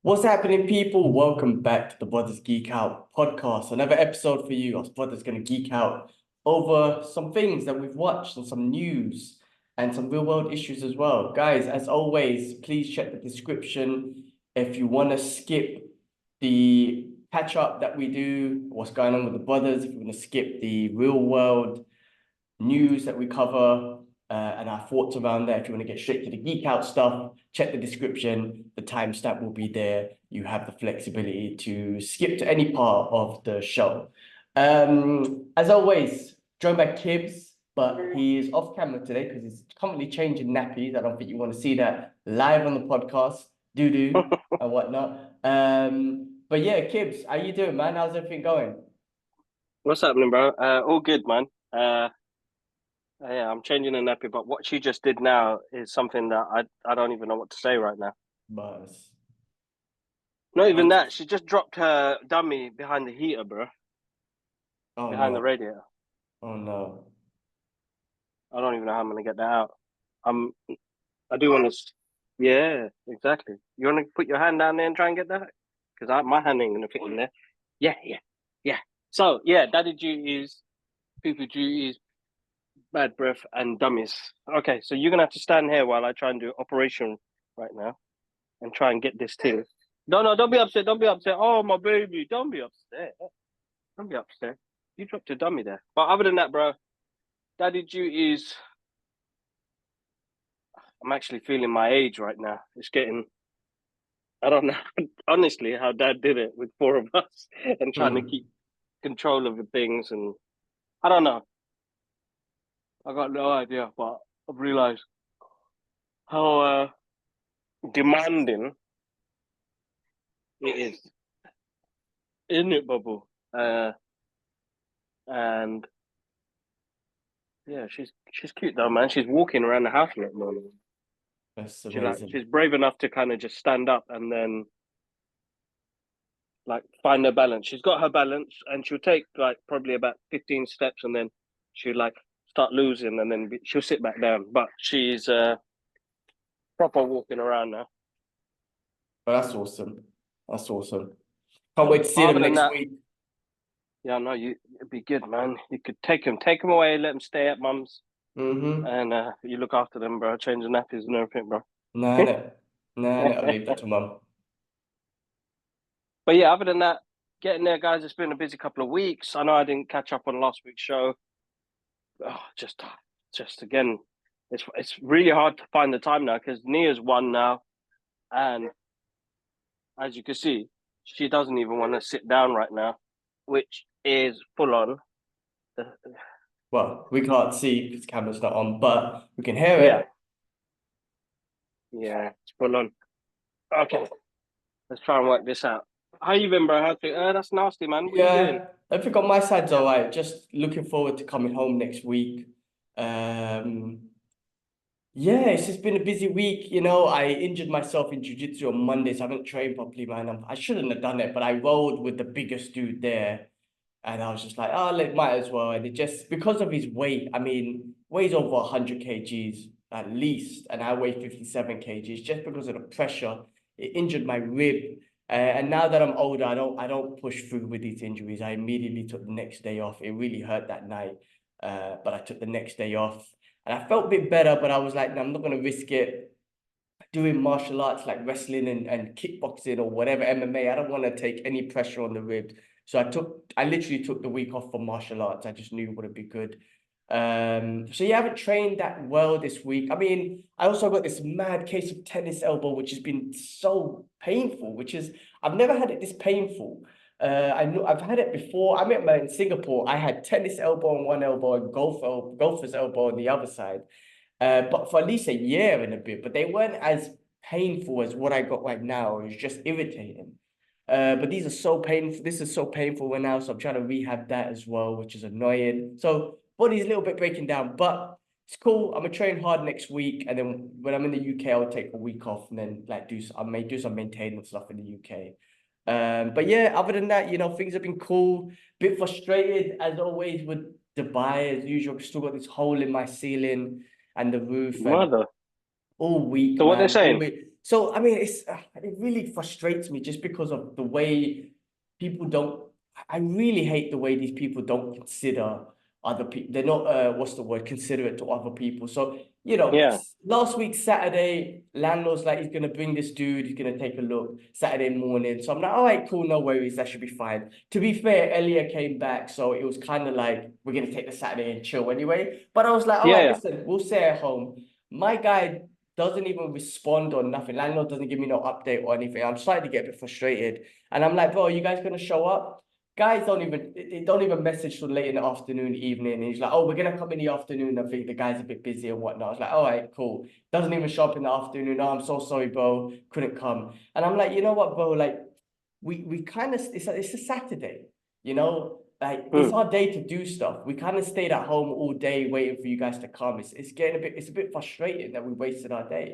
What's happening, people? Welcome back to the Brothers Geek Out podcast. Another episode for you. Us brothers going to geek out over some things that we've watched and some news and some real world issues as well. Guys, as always, please check the description if you want to skip the catch up that we do, what's going on with the brothers, if you want to skip the real world news that we cover and our thoughts around that. If you want to get straight to the geek out stuff, check the description. The timestamp will be there. You have the flexibility to skip to any part of the show. As always, joined by Kibbs, but he is off camera today because he's currently changing nappies. I don't think you want to see that live on the podcast, doo-doo and whatnot. But yeah, Kibbs, how you doing, man? How's everything going? What's happening, bro? All good, man. Yeah, I'm changing the nappy, but what she just did now is something that I don't even know what to say right now. But Not even that. She just dropped her dummy behind the heater, bro. oh Behind the no. radiator. Oh no. I don't even know how I'm gonna get that out. I do want to. Yeah, exactly. You want to put your hand down there and try and get that? Because my hand ain't gonna fit in there. Yeah. So yeah, daddy duties, poopy duties, bad breath, and dummies. Okay, so you're gonna have to stand here while I try and do operation right now and try and get this too. No, don't be upset. Don't be upset. Oh, my baby, don't be upset. Don't be upset. You dropped your dummy there. But other than that, bro, daddy duties. I'm actually feeling my age right now. It's getting. I don't know, honestly, how dad did it with four of us and trying to keep control of the things. And I don't know. I got no idea, but I've realized how demanding it is, isn't it, Bubble? And yeah, she's cute though, man. She's walking around the house a lot more. That's amazing. She's brave enough to kind of just stand up and then like find her balance. She's got her balance, and she'll take like probably about 15 steps, and then she'll like start losing, and then she'll sit back down. But she's proper walking around now. But that's awesome. That's awesome. Can't wait to see them Other than next that, week. yeah, no, it'd be good, man. You could take them away, let them stay at mum's, and you look after them, bro. Change the nappies and everything, bro. No, I'll leave that to mum. But yeah, other than that, getting there, guys. It's been a busy couple of weeks. I know I didn't catch up on last week's show. Oh, just again, it's really hard to find the time now because Nia's won now, and as you can see, she doesn't even want to sit down right now, which is full on. Well, we can't see because the camera's not on, but we can hear Yeah, it. yeah, it's full on. Okay, let's try and work this out. How you been, bro? That's nasty, man. What are you doing? Yeah, I think on my side's all right. Just looking forward to coming home next week. Yeah, it's just been a busy week. You know, I injured myself in jiu-jitsu on Monday, so I haven't trained properly, man. I shouldn't have done it, but I rolled with the biggest dude there. And I was just like, oh, it might as well. And it just, because of his weight, I mean, weighs over 100 kgs at least, and I weigh 57 kgs. Just because of the pressure, it injured my rib. And now that I'm older, I don't push through with these injuries. I immediately took the next day off. It really hurt that night, but I took the next day off. And I felt a bit better, but I was like, no, I'm not going to risk it doing martial arts like wrestling and kickboxing or whatever, MMA. I don't want to take any pressure on the ribs. So I literally took the week off for martial arts. I just knew it would be good. So yeah, I haven't trained that well this week. I mean, I also got this mad case of tennis elbow, which has been so painful, I've never had it this painful. I know I've had it before. I remember in Singapore, I had tennis elbow on one elbow and golfer's elbow on the other side. But for at least a year and a bit, but they weren't as painful as what I got right now. It was just irritating. But these are so painful. This is so painful right now, so I'm trying to rehab that as well, which is annoying. So body's a little bit breaking down, but it's cool. I'm gonna train hard next week, and then when I'm in the UK, I'll take a week off and then like I may do some maintenance stuff in the UK. But yeah, other than that, you know, things have been cool. Bit frustrated as always with Dubai as usual. Still got this hole in my ceiling and the roof and Mother. all week, So what they're man. All saying? week. So I mean, it really frustrates me just because of the way people don't. I really hate the way these people don't consider other people. They're not what's the word? Considerate to other people. So Yeah. last week Saturday, landlord's like he's gonna bring this dude. He's gonna take a look Saturday morning. So I'm like, all right, cool, no worries, that should be fine. To be fair, Elia came back, so it was kind of like we're gonna take the Saturday and chill anyway. But I was like, all Yeah, right, yeah. listen, we'll stay at home. My guy doesn't even respond or nothing. Landlord doesn't give me no update or anything. I'm starting to get a bit frustrated. And I'm like, bro, are you guys gonna show up? Guys don't even message till late in the afternoon, evening. And he's like, oh, we're gonna come in the afternoon. I think the guy's a bit busy and whatnot. I was like, all right, cool. Doesn't even show up in the afternoon. No, I'm so sorry, bro. Couldn't come. And I'm like, you know what, bro? Like, we kind of it's a Saturday, like it's Mm. our day to do stuff. We kind of stayed at home all day waiting for you guys to come. It's getting a bit frustrating that we wasted our day.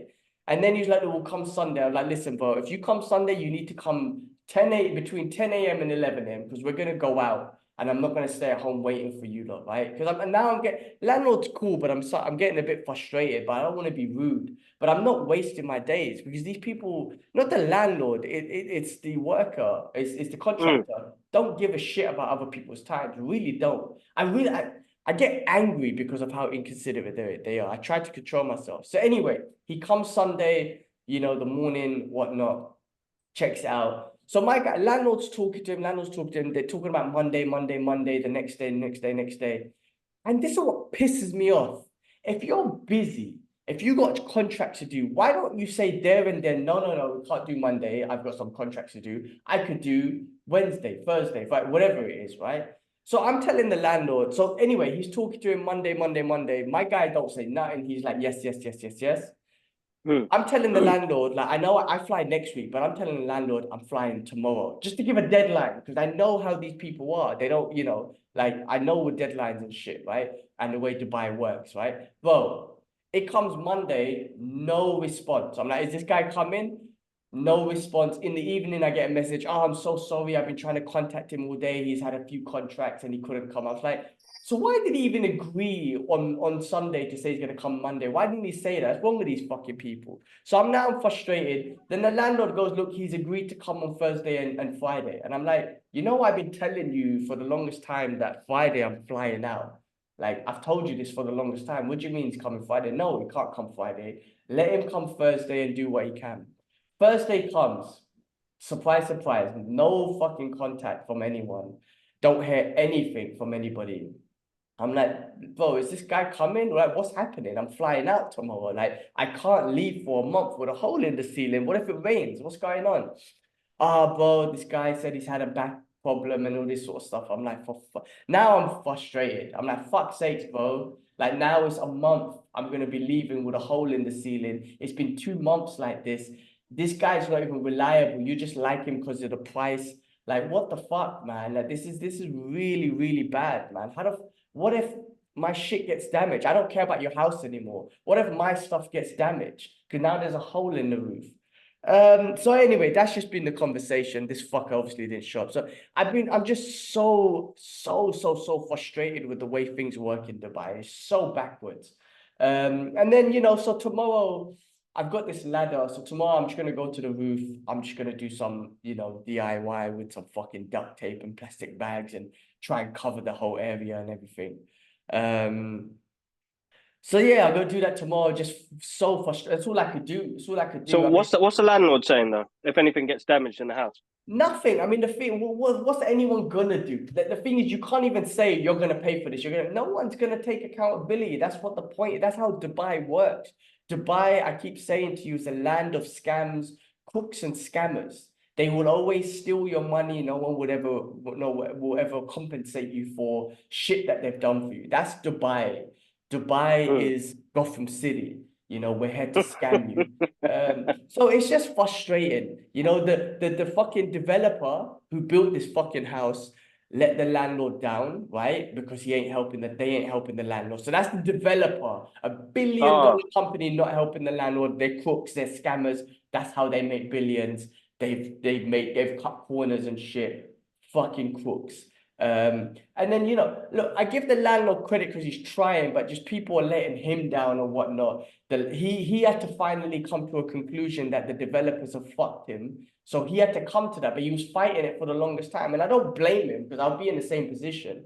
And then he's like, "We'll come Sunday." I'm like, "Listen, bro, if you come Sunday, you need to come between 10 a.m. and 11 a.m. because we're gonna go out, and I'm not gonna stay at home waiting for you lot, right? Because I'm getting landlord's cool, but I'm getting a bit frustrated. But I don't want to be rude. But I'm not wasting my days because these people, not the landlord, it's the worker, it's the Mm. contractor, don't give a shit about other people's time. Really don't. I get angry because of how inconsiderate they are. I try to control myself. So anyway, he comes Sunday, the morning, whatnot, checks it out. So my guy, landlord's talking to him. They're talking about Monday, the next day, next day. And this is what pisses me off. If you're busy, if you got contracts to do, why don't you say there and then, no, we can't do Monday. I've got some contracts to do. I could do Wednesday, Thursday, right, whatever it is, right? So I'm telling the landlord. So anyway, he's talking to him Monday. My guy don't say nothing. He's like, yes. Mm. I'm telling the landlord, like, I know I fly next week, but I'm telling the landlord I'm flying tomorrow just to give a deadline because I know how these people are. They don't, like, I know with deadlines and shit, right? And the way Dubai works, right? Bro, it comes Monday, no response. I'm like, is this guy coming? No response. In the evening, I get a message. Oh, I'm so sorry. I've been trying to contact him all day. He's had a few contracts and he couldn't come. I was like, so why did he even agree on Sunday to say he's gonna come Monday? Why didn't he say that? What's wrong with these fucking people? So I'm now frustrated. Then the landlord goes, look, he's agreed to come on Thursday and Friday. And I'm like, I've been telling you for the longest time that Friday I'm flying out. Like, I've told you this for the longest time. What do you mean he's coming Friday? No, he can't come Friday. Let him come Thursday and do what he can. Thursday comes. Surprise, surprise. No fucking contact from anyone. Don't hear anything from anybody. I'm like, bro, is this guy coming? Like, what's happening? I'm flying out tomorrow. Like, I can't leave for a month with a hole in the ceiling. What if it rains? What's going on? Ah, bro, this guy said he's had a back problem and all this sort of stuff. I'm like, now I'm frustrated. I'm like, fuck's sakes, bro. Like, now it's a month. I'm gonna be leaving with a hole in the ceiling. It's been 2 months like this. This guy's not even reliable. You just like him because of the price. Like, what the fuck, man? Like, this is really, really bad, man. What if my shit gets damaged? I don't care about your house anymore. What if my stuff gets damaged? Because now there's a hole in the roof. So anyway, that's just been the conversation. This fucker obviously didn't show up. So I'm just so frustrated with the way things work in Dubai. It's so backwards. And then so tomorrow I've got this ladder. So tomorrow I'm just gonna go to the roof. I'm just gonna do some, DIY with some fucking duct tape and plastic bags and try and cover the whole area and everything. Um, so yeah, I'm gonna do that tomorrow. Just so frustrated. That's all I could do. That's all I could So do. I mean, what's the landlord saying though? If anything gets damaged in the house? nothing. I mean, the thing. What's anyone gonna do? The thing is, you can't even say you're gonna pay for this. No one's gonna take accountability. That's what the point. That's how Dubai works. Dubai, I keep saying to you, is a land of scams, crooks, and scammers. They will always steal your money. No one will ever compensate you for shit that they've done for you. That's Dubai. Dubai Mm. is Gotham City. We're here to scam you. So it's just frustrating. The fucking developer who built this fucking house let the landlord down, right? Because they ain't helping the landlord. So that's the developer, $1 billion Oh, company not helping the landlord. They're crooks, they're scammers. That's how they make billions. They've cut corners and shit. Fucking crooks. And then, you know, look, I give the landlord credit because he's trying, but just people are letting him down or whatnot. He had to finally come to a conclusion that the developers have fucked him. So he had to come to that, but he was fighting it for the longest time. And I don't blame him because I'll be in the same position.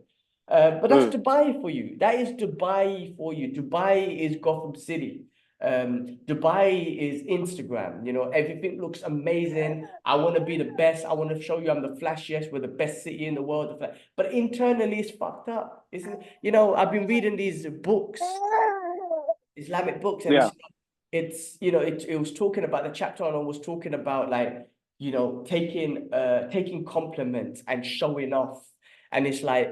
But that's Dubai for you. That is Dubai for you. Dubai is Gotham City. Dubai is Instagram. You know, everything looks amazing. I want to be the best. I want to show you I'm the flashiest. We're the best city in the world. But internally, it's fucked up. Isn't you know? I've been reading these books, Islamic books, and Yeah. it's you know, it was talking about the chapter on was talking about like, you know, taking compliments and showing off, and it's like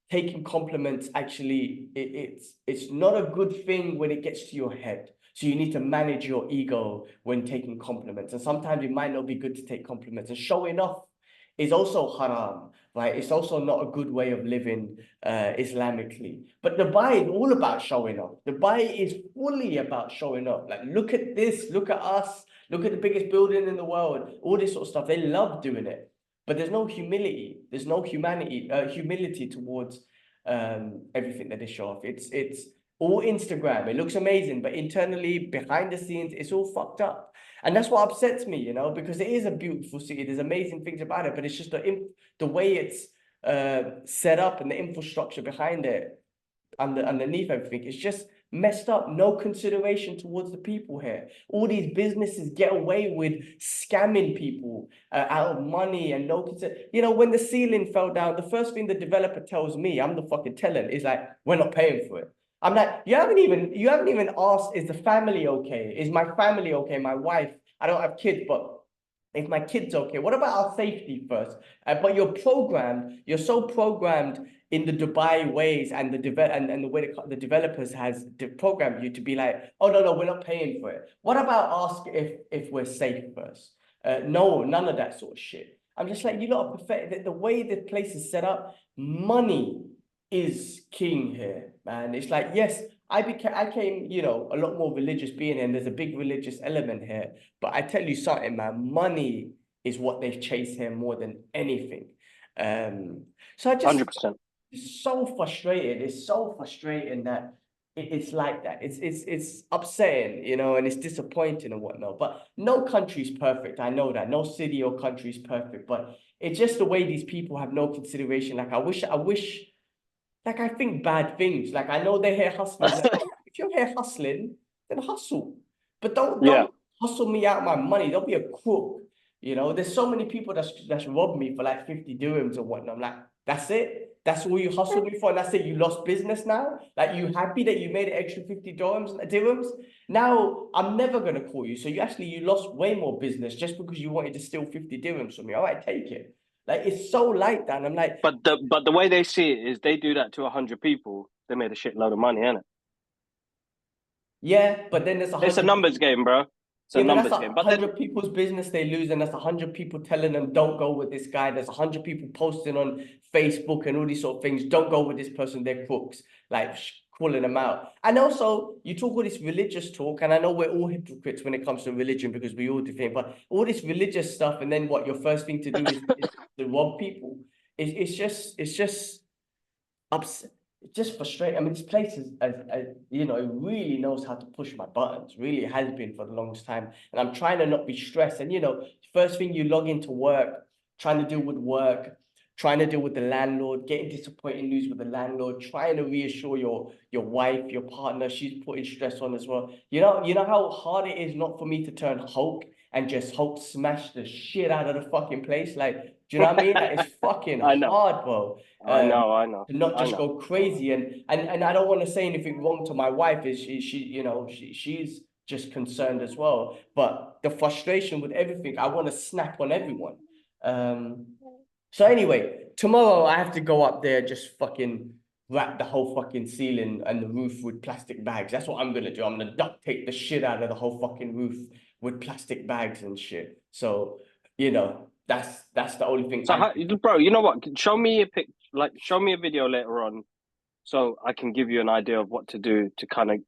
taking compliments actually it's not a good thing when it gets to your head. So you need to manage your ego when taking compliments. And sometimes it might not be good to take compliments. And showing off is also haram, right? It's also not a good way of living Islamically. But Dubai is all about showing off. Dubai is fully about showing off. Like, look at this, look at us, look at the biggest building in the world, all this sort of stuff. They love doing it. But there's no humility. There's no humility towards everything that they show off. It's all Instagram. It looks amazing, but internally, behind the scenes, it's all fucked up. And that's what upsets me, you know, because it is a beautiful city. There's amazing things about it, but it's just the way it's set up and the infrastructure behind it, underneath everything. It's just messed up. No consideration towards the people here. All these businesses get away with scamming people out of money and no consider. You know, when the ceiling fell down, the first thing the developer tells me, I'm the fucking tenant, is like, we're not paying for it. I'm like, you haven't even asked, is the family okay? Is my family okay? My wife, I don't have kids, but if my kid's okay, what about our safety first? But you're so programmed in the Dubai ways and the way the developers has programmed you to be like, oh no, we're not paying for it. What about ask if we're safe first? No, none of that sort of shit. I'm just like, you lot are pathetic. The way the place is set up, money is king here, man. It's like, yes, I came, you know, a lot more religious being here, and there's a big religious element here. But I tell you something, man, money is what they chase here more than anything. So I just 100%. it's so frustrated. It's so frustrating that it's like that. It's upsetting, you know, and it's disappointing and whatnot. But no country's perfect. I know that. No city or country is perfect. But it's just the way these people have no consideration. Like I wish like I think bad things. Like I know they're here hustling. Like, if you're here hustling, then hustle. But don't Yeah. hustle me out my money. Don't be a crook. You know, there's so many people that's robbed me for like 50 dirhams or whatnot. I'm like, that's it? That's all you hustled me for? And that's it, you lost business now? Like you happy that you made an extra 50 dirhams? Now I'm never gonna call you. So you lost way more business just because you wanted to steal 50 dirhams from me. All right, take it. Like it's so like that. And I'm like, But the way they see it is they do that to 100 people, they made a shitload of money, innit? yeah, but then there's It's a 100 numbers game, bro. It's a yeah, but that's numbers game. But then 100 people's business they lose, and that's 100 people telling them don't go with this guy. There's 100 people posting on Facebook and all these sort of things. Don't go with this person. They're crooks, like calling them out. And also, you talk all this religious talk, and I know we're all hypocrites when it comes to religion because we all do things. But all this religious stuff, and then what your first thing to do is to rob people. It's just upset. It's just frustrating. I mean, this place is, you know, it really knows how to push my buttons. Really has been for the longest time. And I'm trying to not be stressed. And, you know, first thing you log into work, trying to deal with work, trying to deal with the landlord, getting disappointing news with the landlord, trying to reassure your wife, your partner, she's putting stress on as well. You know how hard it is not for me to turn Hulk and just Hulk smash the shit out of the fucking place? Like, do you know what I mean? Like, it's fucking I know, hard, bro. I know, I know, To not I just know. go crazy and I don't want to say anything wrong to my wife. Is she you know she's just concerned as well. But the frustration with everything, I want to snap on everyone. So anyway, tomorrow I have to go up there, just fucking wrap the whole fucking ceiling and the roof with plastic bags. That's what I'm gonna do. I'm gonna duct tape the shit out of the whole fucking roof with plastic bags and shit. So, you know, that's the only thing So, I bro, you know what? Show me a pic, like, show me a video later on, so I can give you an idea of what to do to kind of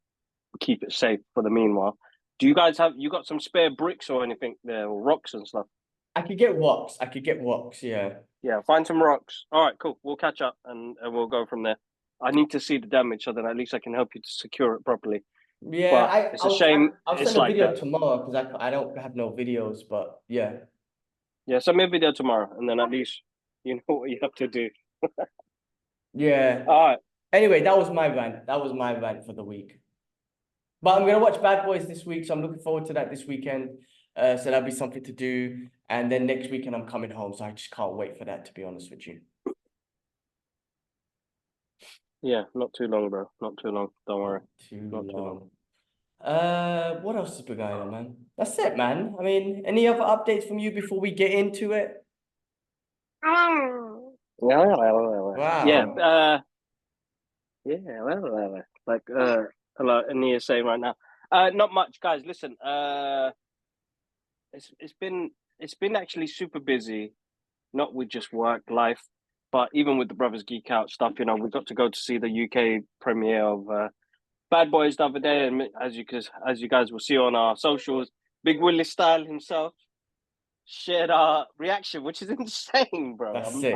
keep it safe for the meanwhile. Do you guys have you got some spare bricks or anything there, or rocks and stuff? I could get rocks. I could get rocks. Yeah. Yeah, find some rocks. All right, cool. We'll catch up and we'll go from there. I need to see the damage so that at least I can help you to secure it properly. Yeah, But it's a shame I'll it's send a like video that. tomorrow because I don't have no videos, but yeah. Yeah, send me a video tomorrow, and then at least you know what you have to do. Yeah. All right. Anyway, that was my rant. That was my rant for the week. But I'm gonna watch Bad Boys this week, so I'm looking forward to that this weekend. So that'll be something to do. And then next weekend I'm coming home, so I just can't wait for that, to be honest with you. Yeah, not too long, bro. Not too long. Don't worry. Too Not too long. long. What else has been going on, man? That's it, man. I mean, any other updates from you before we get into it? Yeah, yeah, Wow. like hello, Ania's saying right now. Not much, guys. Listen, it's been actually super busy, not with just work life, but even with the Brothers Geek Out stuff. You know, we got to go to see the UK premiere of Bad Boys the other day, and as you guys will see on our socials, Big Willie Style himself shared our reaction, which is insane, bro. That's sick.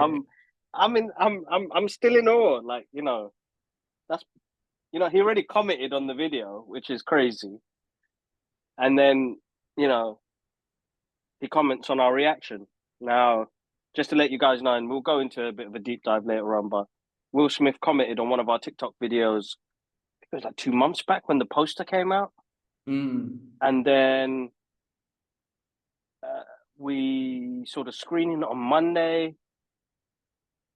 I'm still in awe. Like, you know, that's he already commented on the video, which is crazy. And then, you know, he comments on our reaction. Now, just to let you guys know, and we'll go into a bit of a deep dive later on, but Will Smith commented on one of our TikTok videos. It was like 2 months back when the poster came out. And then we saw the screening on Monday.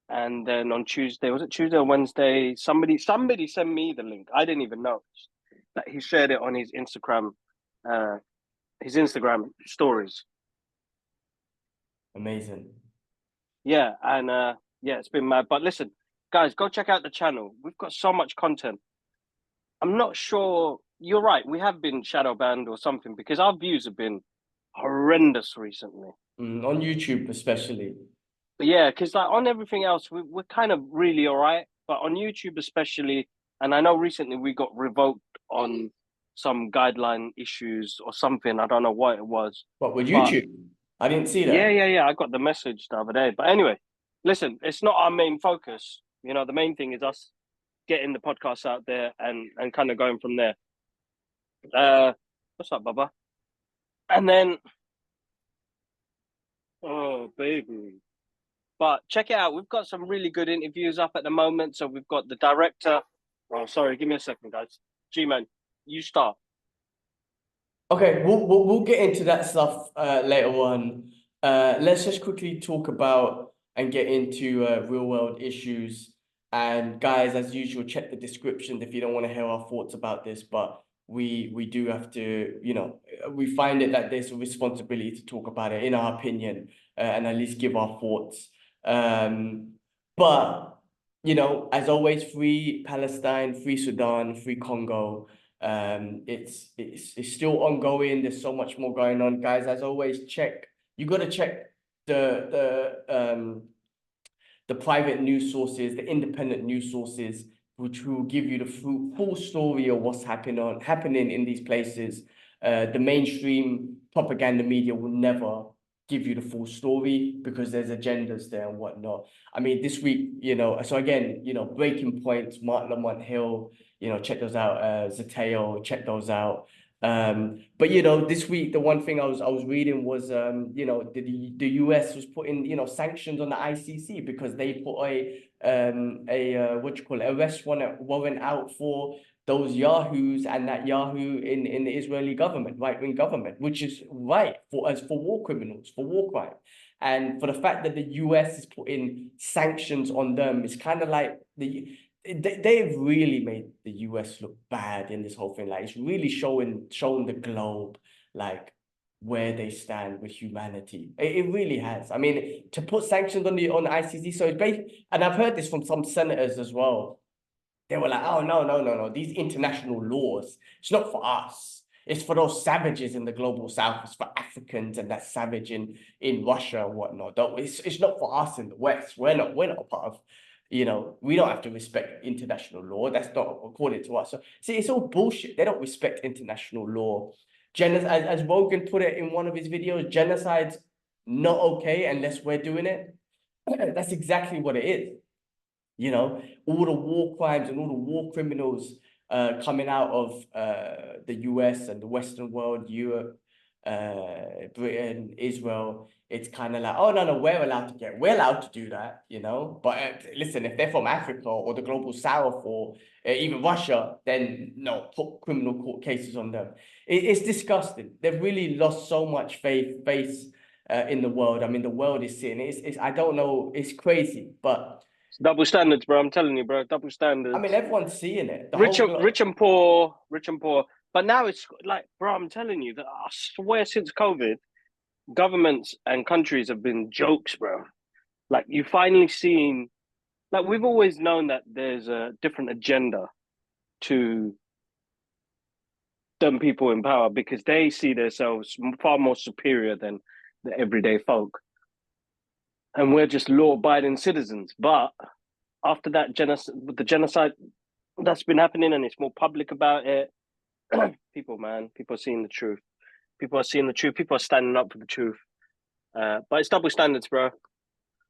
And then on Tuesday, was it Tuesday or Wednesday? Somebody sent me the link. I didn't even know that he shared it on his Instagram stories. Amazing. Yeah, and yeah, it's been mad. But listen, guys, go check out the channel. We've got so much content. I'm not sure. You're right. We have been shadow banned or something because our views have been horrendous recently. On YouTube, especially. But yeah, because like on everything else, we're kind of really all right. But on YouTube, especially, and I know recently we got revoked on some guideline issues or something. I don't know what it was. What, with But YouTube? I didn't see yeah, that. yeah, yeah. I got the message the other day. But anyway, listen, it's not our main focus. You know, the main thing is us getting the podcast out there and kind of going from there. What's up, Baba? And then, oh baby. But check it out. We've got some really good interviews up at the moment. So we've got the director. Oh, sorry. Give me a second, guys. G-Man, you start. Okay, we'll get into that stuff later on. Let's just quickly talk about and get into real world issues. And guys, as usual, check the description if you don't want to hear our thoughts about this. But we do have to, you know, we find it that there's a responsibility to talk about it in our opinion and at least give our thoughts. But you know, as always, free Palestine, free Sudan, free Congo. It's still ongoing. There's so much more going on, guys. As always, check. You got to check the private news sources, the independent news sources, which will give you the full story of what's happening in these places. The mainstream propaganda media will never give you the full story because there's agendas there and whatnot. I mean, this week, you know, so again, you know, Breaking Points, Mark Lamont Hill, you know, check those out. Zateo, check those out. But you know, this week the one thing I was reading was you know, the US was putting, you know, sanctions on the ICC because they put a what you call it, arrest warrant out for those yahoos and that Yahoo in the Israeli government, right-wing government, which is right for war criminals, for war crime. And for the fact that the US is putting sanctions on them, it's kind of like they've really made the US look bad in this whole thing. Like it's really showing the globe like where they stand with humanity. It really has. I mean, to put sanctions on the ICC, so it's based, and I've heard this from some senators as well. They were like, oh no. These international laws, it's not for us. It's for those savages in the global south. It's for Africans and that savage in Russia and whatnot. It's not for us in the West. We're not a part of, you know, we don't have to respect international law. That's not according to us. So see, it's all bullshit. They don't respect international law. As Rogan put it in one of his videos, genocide's not okay unless we're doing it. That's exactly what it is. You know, all the war crimes and all the war criminals coming out of the US and the Western world, Europe, Britain, Israel. It's kind of like, oh no, we're allowed to do that, you know. But listen, if they're from Africa or the global south or even Russia, then no, put criminal court cases on them. It's disgusting. They've really lost so much faith in the world. I mean, the world is seeing it. It's I don't know. It's crazy, but. It's double standards, bro. I'm telling you, bro. Double standards. I mean, everyone's seeing it. Rich and poor. But now it's like, bro, I'm telling you that I swear since COVID, governments and countries have been jokes, bro. Like you finally seen, like we've always known that there's a different agenda to them people in power because they see themselves far more superior than the everyday folk. And we're just law-abiding citizens. But after that the genocide that's been happening and it's more public about it, people are seeing the truth. People are seeing the truth. People are standing up for the truth. But it's double standards, bro.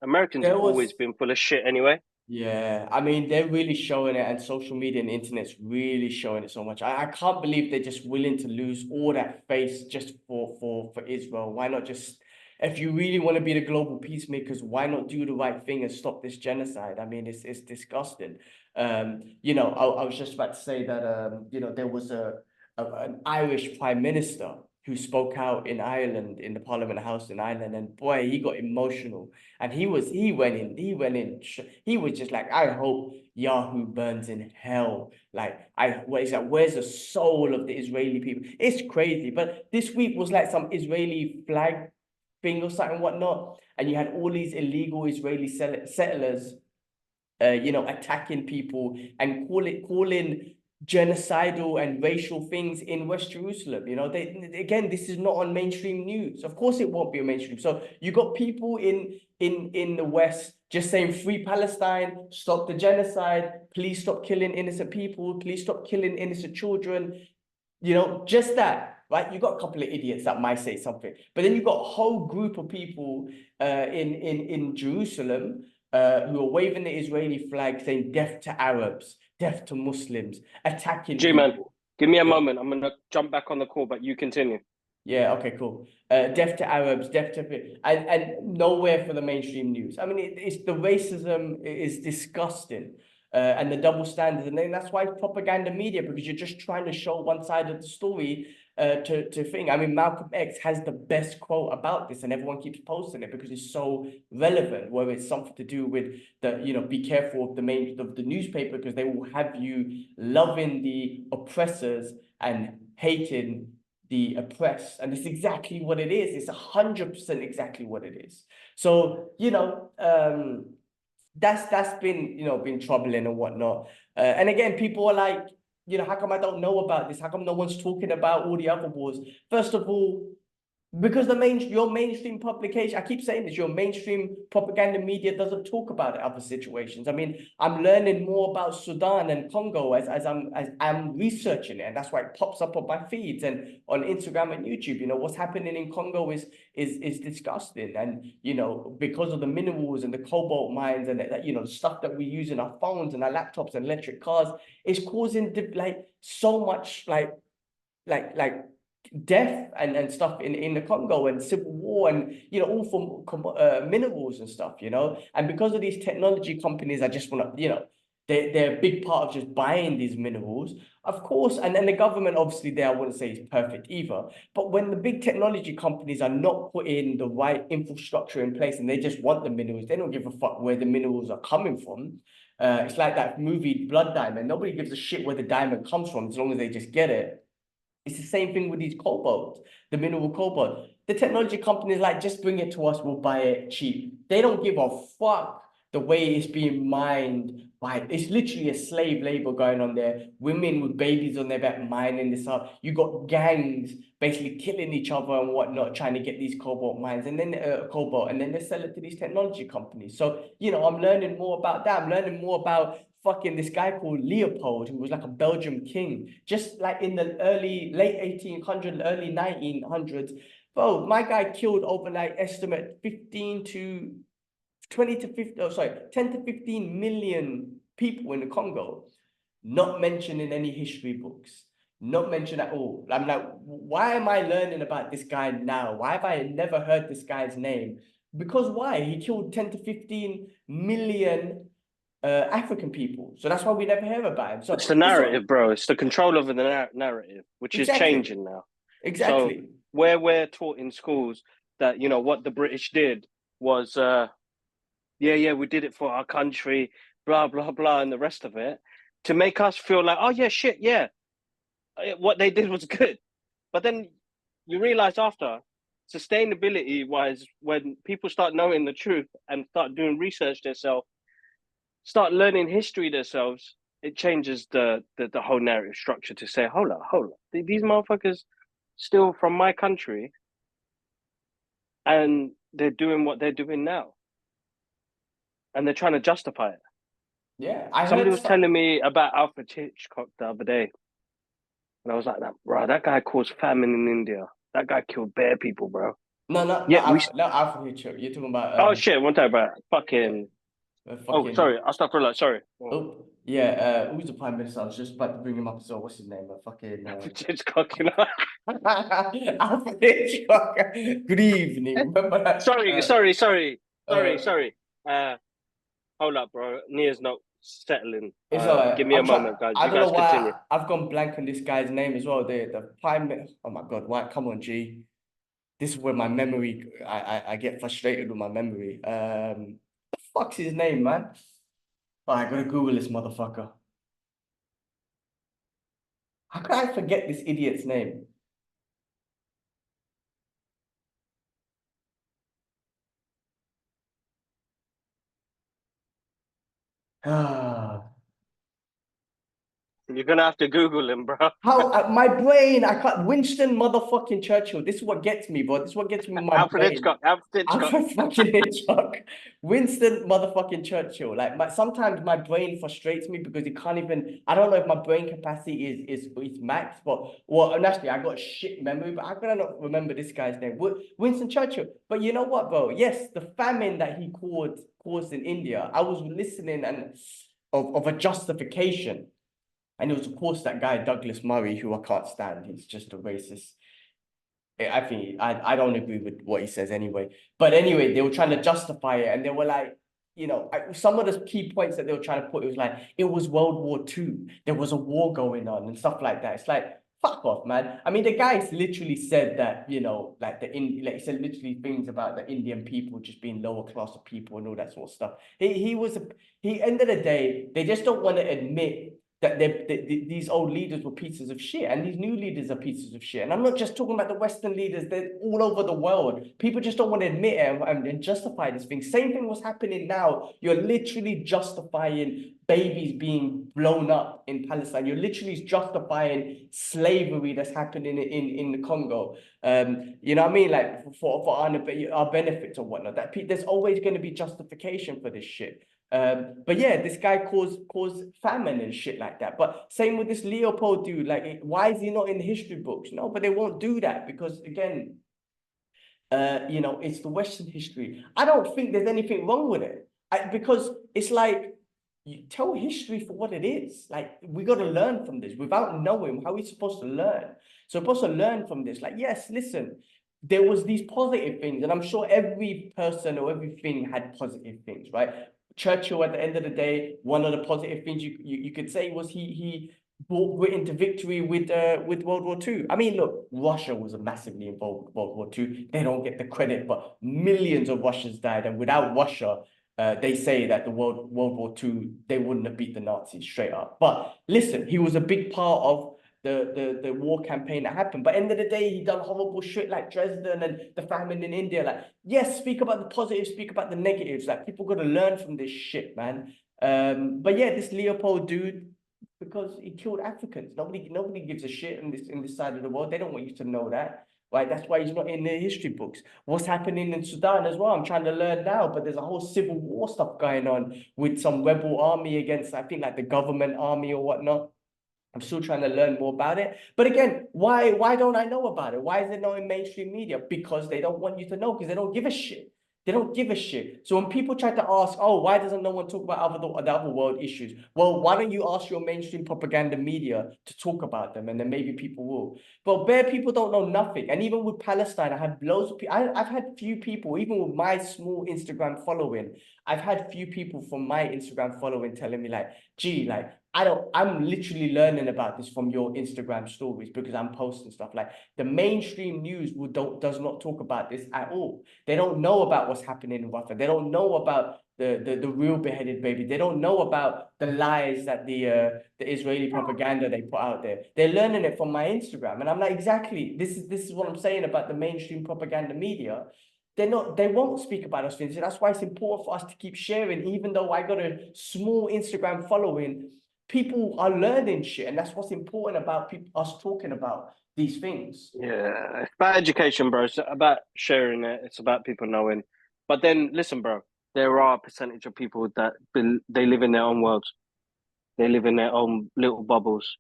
Americans have always been full of shit anyway. Yeah, I mean, they're really showing it, and social media and internet's really showing it so much. I can't believe they're just willing to lose all that face just for Israel. Why not just, if you really want to be the global peacemakers, why not do the right thing and stop this genocide? I mean, it's disgusting. You know, I was just about to say that you know, there was an Irish prime minister who spoke out in Ireland, in the Parliament House in Ireland, and boy, he got emotional. And he was just like, I hope Yahoo burns in hell. Like, what is that? Where's the soul of the Israeli people? It's crazy. But this week was like some Israeli flag thing or something, whatnot. And you had all these illegal Israeli settlers, you know, attacking people and calling genocidal and racial things in West Jerusalem. You know, again, this is not on mainstream news. Of course it won't be on mainstream. So you got people in the West just saying free Palestine, stop the genocide, please stop killing innocent people, please stop killing innocent children. You know, just that, right? You got a couple of idiots that might say something, but then you got a whole group of people in Jerusalem who are waving the Israeli flag saying death to Arabs, death to Muslims, attacking G-man, people. give me a moment. I'm going to jump back on the call, but you continue. Yeah, okay, cool. Death to Arabs, death to... And nowhere for the mainstream news. I mean, it's the racism is disgusting. And the double standards. And then that's why it's propaganda media, because you're just trying to show one side of the story to thing. I mean, Malcolm X has the best quote about this, and everyone keeps posting it because it's so relevant, whether it's something to do with the, you know, be careful of the newspaper, because they will have you loving the oppressors and hating the oppressed. And it's exactly what it is. It's 100% exactly what it is. So, you know, that's been, you know, been troubling and whatnot. And again, people are like, you know, how come I don't know about this? How come no one's talking about all the other wars? First of all, because your mainstream publication, I keep saying this, your mainstream propaganda media doesn't talk about other situations. I mean, I'm learning more about Sudan and Congo as I'm researching it, and that's why it pops up on my feeds and on Instagram and YouTube. You know, what's happening in Congo is disgusting, and you know, because of the minerals and the cobalt mines and you know, the stuff that we use in our phones and our laptops and electric cars is causing like so much like death and stuff in the Congo and civil war, and you know, all from minerals and stuff, you know. And because of these technology companies, I just want to, you know, they're a big part of just buying these minerals, of course. And then the government, obviously, there I wouldn't say is perfect either. But when the big technology companies are not putting the right infrastructure in place and they just want the minerals, they don't give a fuck where the minerals are coming from. It's like that movie Blood Diamond. Nobody gives a shit where the diamond comes from as long as they just get it. It's the same thing with these cobalt, the mineral cobalt. The technology companies like, just bring it to us, we'll buy it cheap. They don't give a fuck the way it's being mined by, it's literally a slave labor going on there. Women with babies on their back mining this up. You got gangs basically killing each other and whatnot, trying to get these cobalt mines, and then they sell it to these technology companies. So, you know, I'm learning more about that. I'm learning more about fucking this guy called Leopold, who was like a Belgian king, just like in the late 1800s, early 1900s. Bro, my guy killed over like estimate 15 to 20 to 50, oh, sorry, 10 to 15 million people in the Congo, not mentioned in any history books, not mentioned at all. I'm like, why am I learning about this guy now? Why have I never heard this guy's name? Because why? He killed 10 to 15 million African people. So that's why we never hear about him. So it's the narrative, bro. It's the control over the narrative, which is changing now. Exactly. So where we're taught in schools that, you know, what the British did was, yeah, we did it for our country, blah, blah, blah, and the rest of it, to make us feel like, oh, yeah, shit, yeah, what they did was good. But then you realize after, sustainability-wise, when people start knowing the truth and start doing research themselves, start learning history themselves, it changes the whole narrative structure to say, hold up, these motherfuckers still from my country, and they're doing what they're doing now, and they're trying to justify it. Yeah, Somebody was telling me about Alfred Hitchcock the other day, and I was like, bro, that guy caused famine in India. That guy killed bare people, bro. No, not Alfred Hitchcock. You're talking about oh shit, one time about fucking. Oh, sorry, I'll stop for like. Sorry. Oh yeah, who's the prime minister? I was just about to bring him up as well. What's his name? Fucking Hitchcock, you know. Alfred Hitchcock. Good evening. Remember that? Sorry. Hold up, bro. Nia's not settling. It's all right. Give me a moment, guys. I don't know why continue. I've gone blank on this guy's name as well. The prime. Oh my god! Why? Come on, G. This is where my memory. I get frustrated with my memory. The fuck's his name, man? Oh, I gotta Google this motherfucker. How can I forget this idiot's name? Ah. You're gonna have to Google him, bro. How my brain? I can't. Winston motherfucking Churchill. This is what gets me, bro. This is what gets me. Alfred Hitchcock. Alfred fucking Hitchcock. Winston motherfucking Churchill. Like sometimes my brain frustrates me because it can't even. I don't know if my brain capacity is max, but actually I got shit memory. But how can I not remember this guy's name? Winston Churchill. But you know what, bro? Yes, the famine that he caused in India. I was listening and of a justification. And it was, of course, that guy, Douglas Murray, who I can't stand. He's just a racist. I think I don't agree with what he says anyway. But anyway, they were trying to justify it. And they were like, you know, some of the key points that they were trying to put, it was like, it was World War II. There was a war going on and stuff like that. It's like, fuck off, man. I mean, the guy literally said that, you know, like he said literally things about the Indian people just being lower class of people and all that sort of stuff. End of the day, they just don't want to admit that these old leaders were pieces of shit, and these new leaders are pieces of shit. And I'm not just talking about the Western leaders; they're all over the world. People just don't want to admit it and justify this thing. Same thing was happening now. You're literally justifying babies being blown up in Palestine. You're literally justifying slavery that's happening in the Congo. You know what I mean? Like for our benefits or whatnot. There's always going to be justification for this shit. But yeah, this guy caused famine and shit like that. But same with this Leopold dude. Like, why is he not in the history books? No, but they won't do that because again, you know, it's the Western history. I don't think there's anything wrong with it. Because it's like you tell history for what it is. Like, we got to learn from this. Without knowing, how are we supposed to learn? So we're supposed to learn from this. Like, yes, listen. There was these positive things, and I'm sure every person or everything had positive things, right? Churchill, at the end of the day, one of the positive things you could say was he brought Britain to victory with World War II. I mean, look, Russia was massively involved with World War II. They don't get the credit, but millions of Russians died, and without Russia, they say that the World War II, they wouldn't have beat the Nazis straight up. But listen, he was a big part of the war campaign that happened. But end of the day, he done horrible shit like Dresden and the famine in India. Like, yes, speak about the positives, speak about the negatives. Like, people got to learn from this shit, man. But yeah, this Leopold dude, because he killed Africans. Nobody gives a shit in this side of the world. They don't want you to know that. Right? That's why he's not in the history books. What's happening in Sudan as well? I'm trying to learn now, but there's a whole civil war stuff going on with some rebel army against, I think, like the government army or whatnot. I'm still trying to learn more about it. But again, why don't I know about it? Why is it not in mainstream media? Because they don't want you to know, because they don't give a shit. They don't give a shit. So when people try to ask, oh, why doesn't no one talk about the other world issues? Well, why don't you ask your mainstream propaganda media to talk about them, and then maybe people will. But bare people don't know nothing. And even with Palestine, I have loads of people. I've had few people, even with my small Instagram following, I've had few people from my Instagram following telling me like, gee, like, I'm literally learning about this from your Instagram stories because I'm posting stuff. Like the mainstream news does not talk about this at all. They don't know about what's happening in Rafah. They don't know about the real beheaded baby. They don't know about the lies that the Israeli propaganda they put out there. They're learning it from my Instagram. And I'm like, exactly, this is what I'm saying about the mainstream propaganda media. They won't speak about us things. So that's why it's important for us to keep sharing, even though I got a small Instagram following. People are learning shit, and that's what's important about us talking about these things. Yeah, it's about education, bro. It's about sharing it. It's about people knowing. But then, listen, bro, there are a percentage of people that they live in their own worlds. They live in their own little bubbles.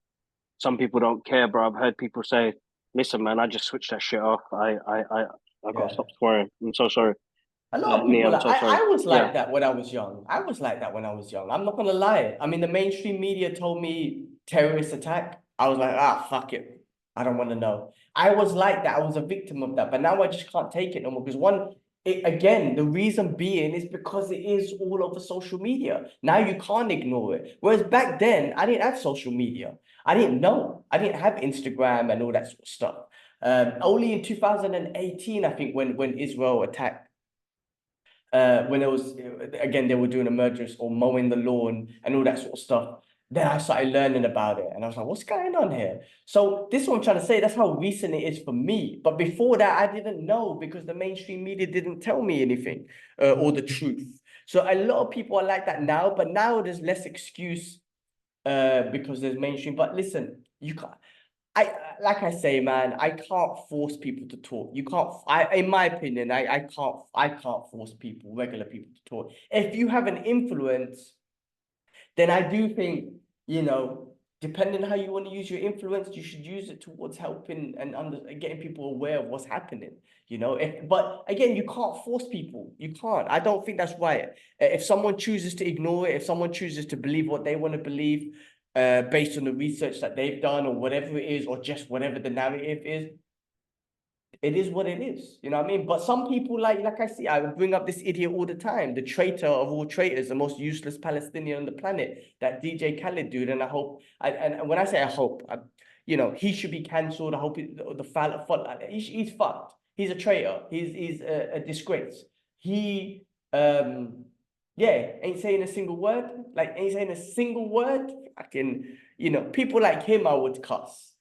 Some people don't care, bro. I've heard people say, "Listen, man, I just switched that shit off. I got to Yeah. stop swearing. I'm so sorry, A lot of Nia. people, I'm so sorry." I was Yeah, like that when I was young. I was like that when I was young. I'm not gonna lie. I mean, the mainstream media told me terrorist attack. I was like, fuck it. I don't want to know. I was like that. I was a victim of that. But now I just can't take it no more. Because again, the reason being is because it is all over social media. Now you can't ignore it. Whereas back then, I didn't have social media. I didn't know. I didn't have Instagram and all that sort of stuff. Only in 2018, I think, when Israel attacked, when it was, again, they were doing a murderous or mowing the lawn and all that sort of stuff. Then I started learning about it, and I was like, what's going on here? So this is what I'm trying to say. That's how recent it is for me. But before that, I didn't know because the mainstream media didn't tell me anything or the truth. So a lot of people are like that now, but now there's less excuse because there's mainstream. But listen, you can't. Like I say, man, I can't force people to talk. You can't. In my opinion, I can't force people, regular people, to talk. If you have an influence, then I do think, depending on how you want to use your influence, you should use it towards helping and getting people aware of what's happening. But again, you can't force people. You can't. I don't think that's right. If someone chooses to ignore it, if someone chooses to believe what they want to believe, based on the research that they've done or whatever it is, or just whatever the narrative is, it is what it is. You know what I mean? But some people, like I see, I would bring up this idiot all the time, the traitor of all traitors, the most useless Palestinian on the planet, that DJ Khaled dude. And I hope, and when I say I hope, he should be cancelled. I hope he's fucked. He's a traitor. He's a disgrace. He, yeah, ain't saying a single word. Like, ain't saying a single word. Fucking, people like him, I would cuss.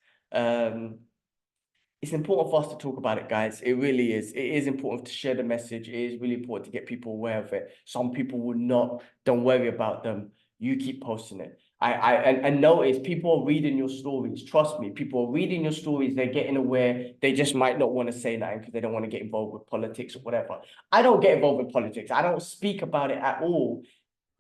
It's important for us to talk about it, guys. It really is. It is important to share the message. It is really important to get people aware of it. Some people will not. Don't worry about them. You keep posting it. And notice people are reading your stories. Trust me, people are reading your stories. They're getting aware. They just might not want to say that because they don't want to get involved with politics or whatever. I don't get involved with politics. I don't speak about it at all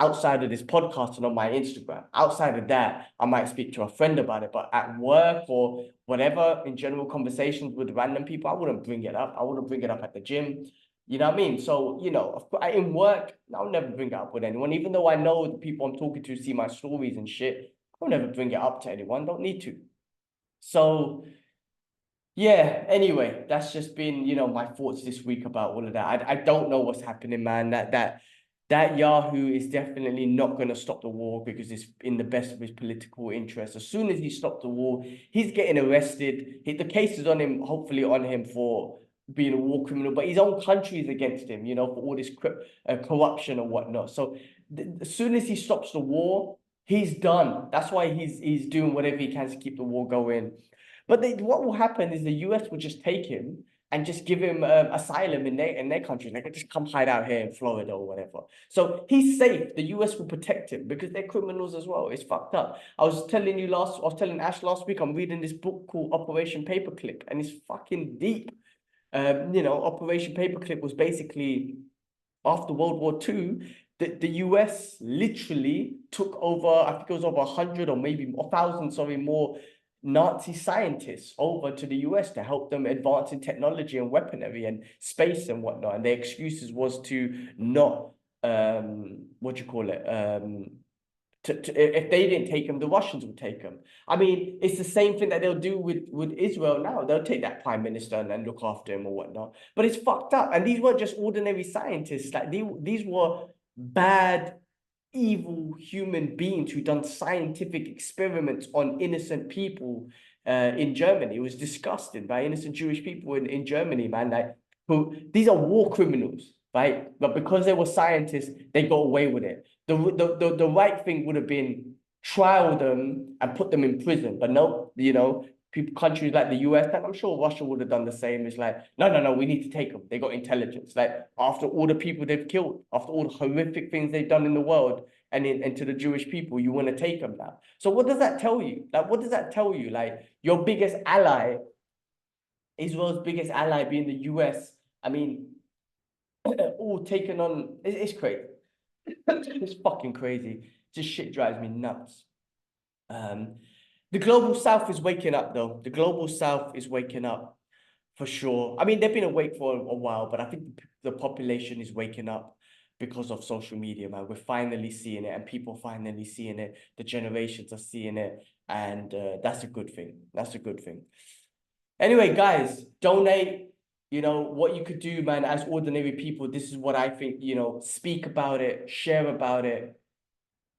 outside of this podcast and on my Instagram. Outside of that, I might speak to a friend about it, but at work or whatever, in general conversations with random people, I wouldn't bring it up. I wouldn't bring it up at the gym. You know what I mean? So, of course, in work, I'll never bring it up with anyone, even though I know the people I'm talking to see my stories and shit. I'll never bring it up to anyone. Don't need to. So, yeah, anyway, that's just been, my thoughts this week about all of that. I don't know what's happening, man. That Yahoo is definitely not going to stop the war because it's in the best of his political interests. As soon as he stopped the war, he's getting arrested. The case is on him, hopefully on him for being a war criminal, but his own country is against him, for all this corruption and whatnot. So as soon as he stops the war, he's done. That's why he's doing whatever he can to keep the war going. But what will happen is the US will just take him and just give him asylum in their country. They can just come hide out here in Florida or whatever. So he's safe. The US will protect him because they're criminals as well. It's fucked up. I was telling Ash last week, I'm reading this book called Operation Paperclip, and it's fucking deep. Operation Paperclip was basically after World War II. the US literally took over, I think it was over 100 or maybe 1,000, sorry, more Nazi scientists over to the US to help them advance in technology and weaponry and space and whatnot. And their excuses was to not, what do you call it? If they didn't take them, the Russians would take them. I mean, it's the same thing that they'll do with Israel now. They'll take that prime minister and look after him or whatnot. But it's fucked up. And these weren't just ordinary scientists. Like these were bad, evil human beings who done scientific experiments on innocent people in Germany. It was disgusting by innocent Jewish people in Germany, man. Like these are war criminals, right? But because they were scientists, they got away with it. The right thing would have been trial them and put them in prison. But no, countries like the US, and I'm sure Russia would have done the same. It's like, no, we need to take them. They got intelligence. Like after all the people they've killed, after all the horrific things they've done in the world and to the Jewish people, you want to take them now. So what does that tell you? Like, what does that tell you? Like your biggest ally, Israel's biggest ally being the US. I mean, all taken on, it's crazy. It's fucking crazy. Just shit drives me nuts. The global south is waking up though. The global south is waking up for sure. I mean, they've been awake for a while, but I think the population is waking up because of social media, man. We're finally seeing it and people finally seeing it. The generations are seeing it. And that's a good thing. That's a good thing. Anyway, guys, donate. What you could do, man, as ordinary people. This is what I think, speak about it, share about it.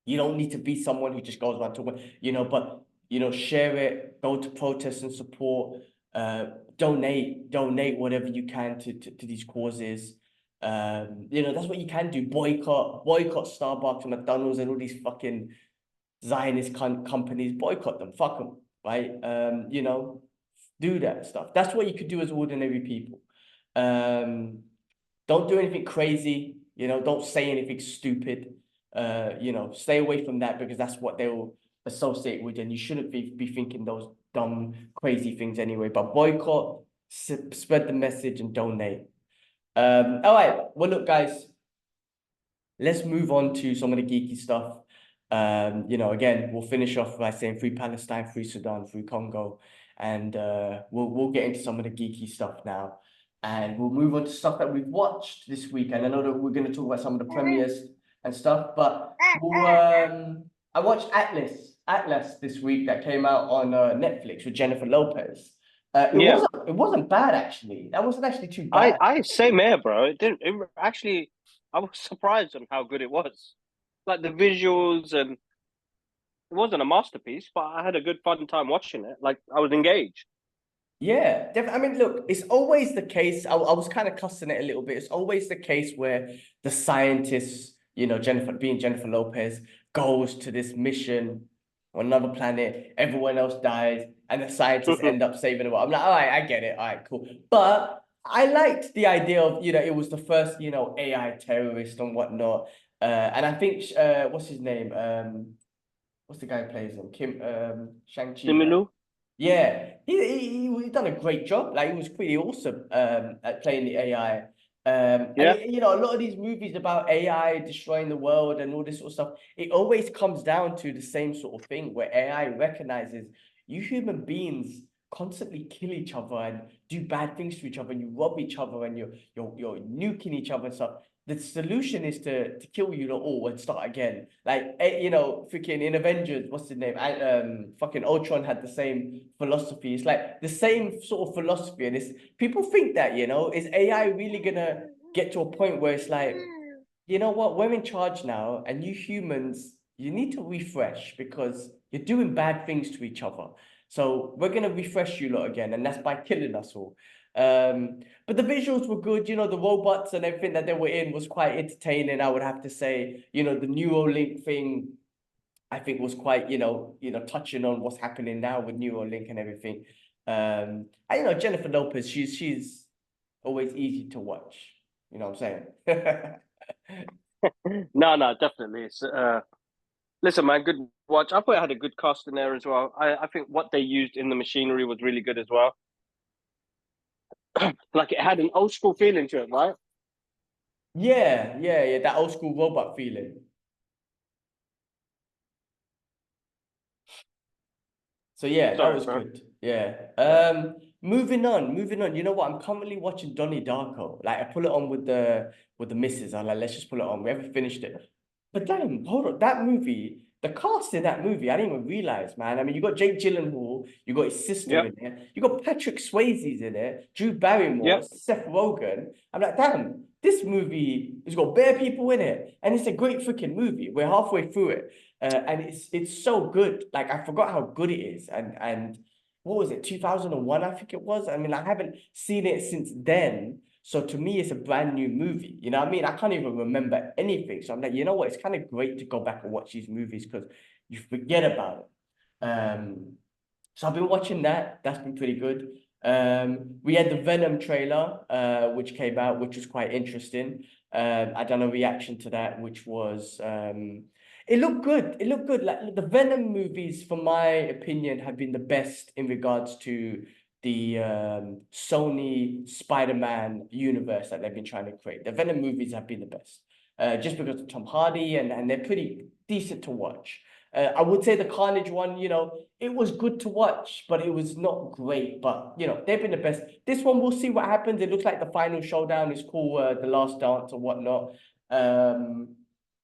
You don't need to be someone who just goes around talking, but, share it, go to protests and support, donate whatever you can to these causes. That's what you can do. Boycott Starbucks and McDonald's and all these fucking Zionist companies. Boycott them, fuck them, right? Do that stuff. That's what you could do as ordinary people. Don't do anything crazy, don't say anything stupid. Stay away from that because that's what they'll associate with, and you shouldn't be thinking those dumb, crazy things anyway. But boycott, spread the message, and donate. All right. Well, look, guys, let's move on to some of the geeky stuff. Again, we'll finish off by saying free Palestine, free Sudan, free Congo, and we'll get into some of the geeky stuff now. And we'll move on to stuff that we've watched this week. And I know that we're going to talk about some of the premieres and stuff, but I watched Atlas this week that came out on Netflix with Jennifer Lopez. It wasn't bad actually. That wasn't actually too bad. I same here, bro. It didn't. It actually, I was surprised on how good it was. Like the visuals, and it wasn't a masterpiece, but I had a good fun time watching it. Like I was engaged. Yeah, definitely. I mean, look, it's always the case. I was kind of cussing it a little bit. It's always the case where the scientists, Jennifer Lopez, goes to this mission on another planet. Everyone else dies, and the scientists end up saving the world. I'm like, all right, I get it. All right, cool. But I liked the idea of, it was the first, AI terrorist and whatnot. And I think, what's his name? What's the guy who plays him? Shang-Chi. Similu? Yeah, he done a great job. Like he was pretty awesome at playing the AI. And a lot of these movies about AI destroying the world and all this sort of stuff, it always comes down to the same sort of thing where AI recognizes you human beings constantly kill each other and do bad things to each other, and you rob each other and you're nuking each other and stuff. The solution is to kill you all and start again. Like, freaking in Avengers, what's his name? Fucking Ultron had the same philosophy. It's like the same sort of philosophy. And people think that, is AI really gonna get to a point where it's like, you know what, we're in charge now, and you humans, you need to refresh because you're doing bad things to each other. So we're gonna refresh you lot again, and that's by killing us all. But the visuals were good, the robots and everything that they were in was quite entertaining, I would have to say. The Neuralink thing, I think was quite, touching on what's happening now with Neuralink and everything. Jennifer Lopez, she's always easy to watch. You know what I'm saying? No, definitely. It's listen, man, good watch. I thought it had a good cast in there as well. I think what they used in the machinery was really good as well. Like it had an old school feeling to it, right? Yeah, that old school robot feeling. So yeah, that Sorry, was bro. good. Yeah. Moving on. You know what? I'm currently watching Donnie Darko. Like I pull it on with the missus. I'm like, let's just pull it on. We haven't finished it. But damn, hold on. That movie, the cast in that movie, I didn't even realize, man. I mean, you got Jake Gyllenhaal, you got his sister Yep, in it, you got Patrick Swayze's in it, Drew Barrymore, yep. Seth Rogen. I'm like, damn, this movie has got bare people in it, and it's a great freaking movie. We're halfway through it. And it's so good. Like I forgot how good it is. And what was it, 2001? I think it was. I mean, I haven't seen it since then. So to me, it's a brand new movie. You know what I mean? I can't even remember anything. So I'm like, you know what? It's kind of great to go back and watch these movies because you forget about it. So I've been watching that. That's been pretty good. We had the Venom trailer, which came out, which was quite interesting. I done a reaction to that, which was it looked good. It looked good. Like the Venom movies, from my opinion, have been the best in regards to the Sony Spider-Man universe that they've been trying to create. The Venom movies have been the best, just because of Tom Hardy, and they're pretty decent to watch. I would say the Carnage one, it was good to watch, but it was not great. But they've been the best. This one, we'll see what happens. It looks like the final showdown is cool, the last dance or whatnot. Um,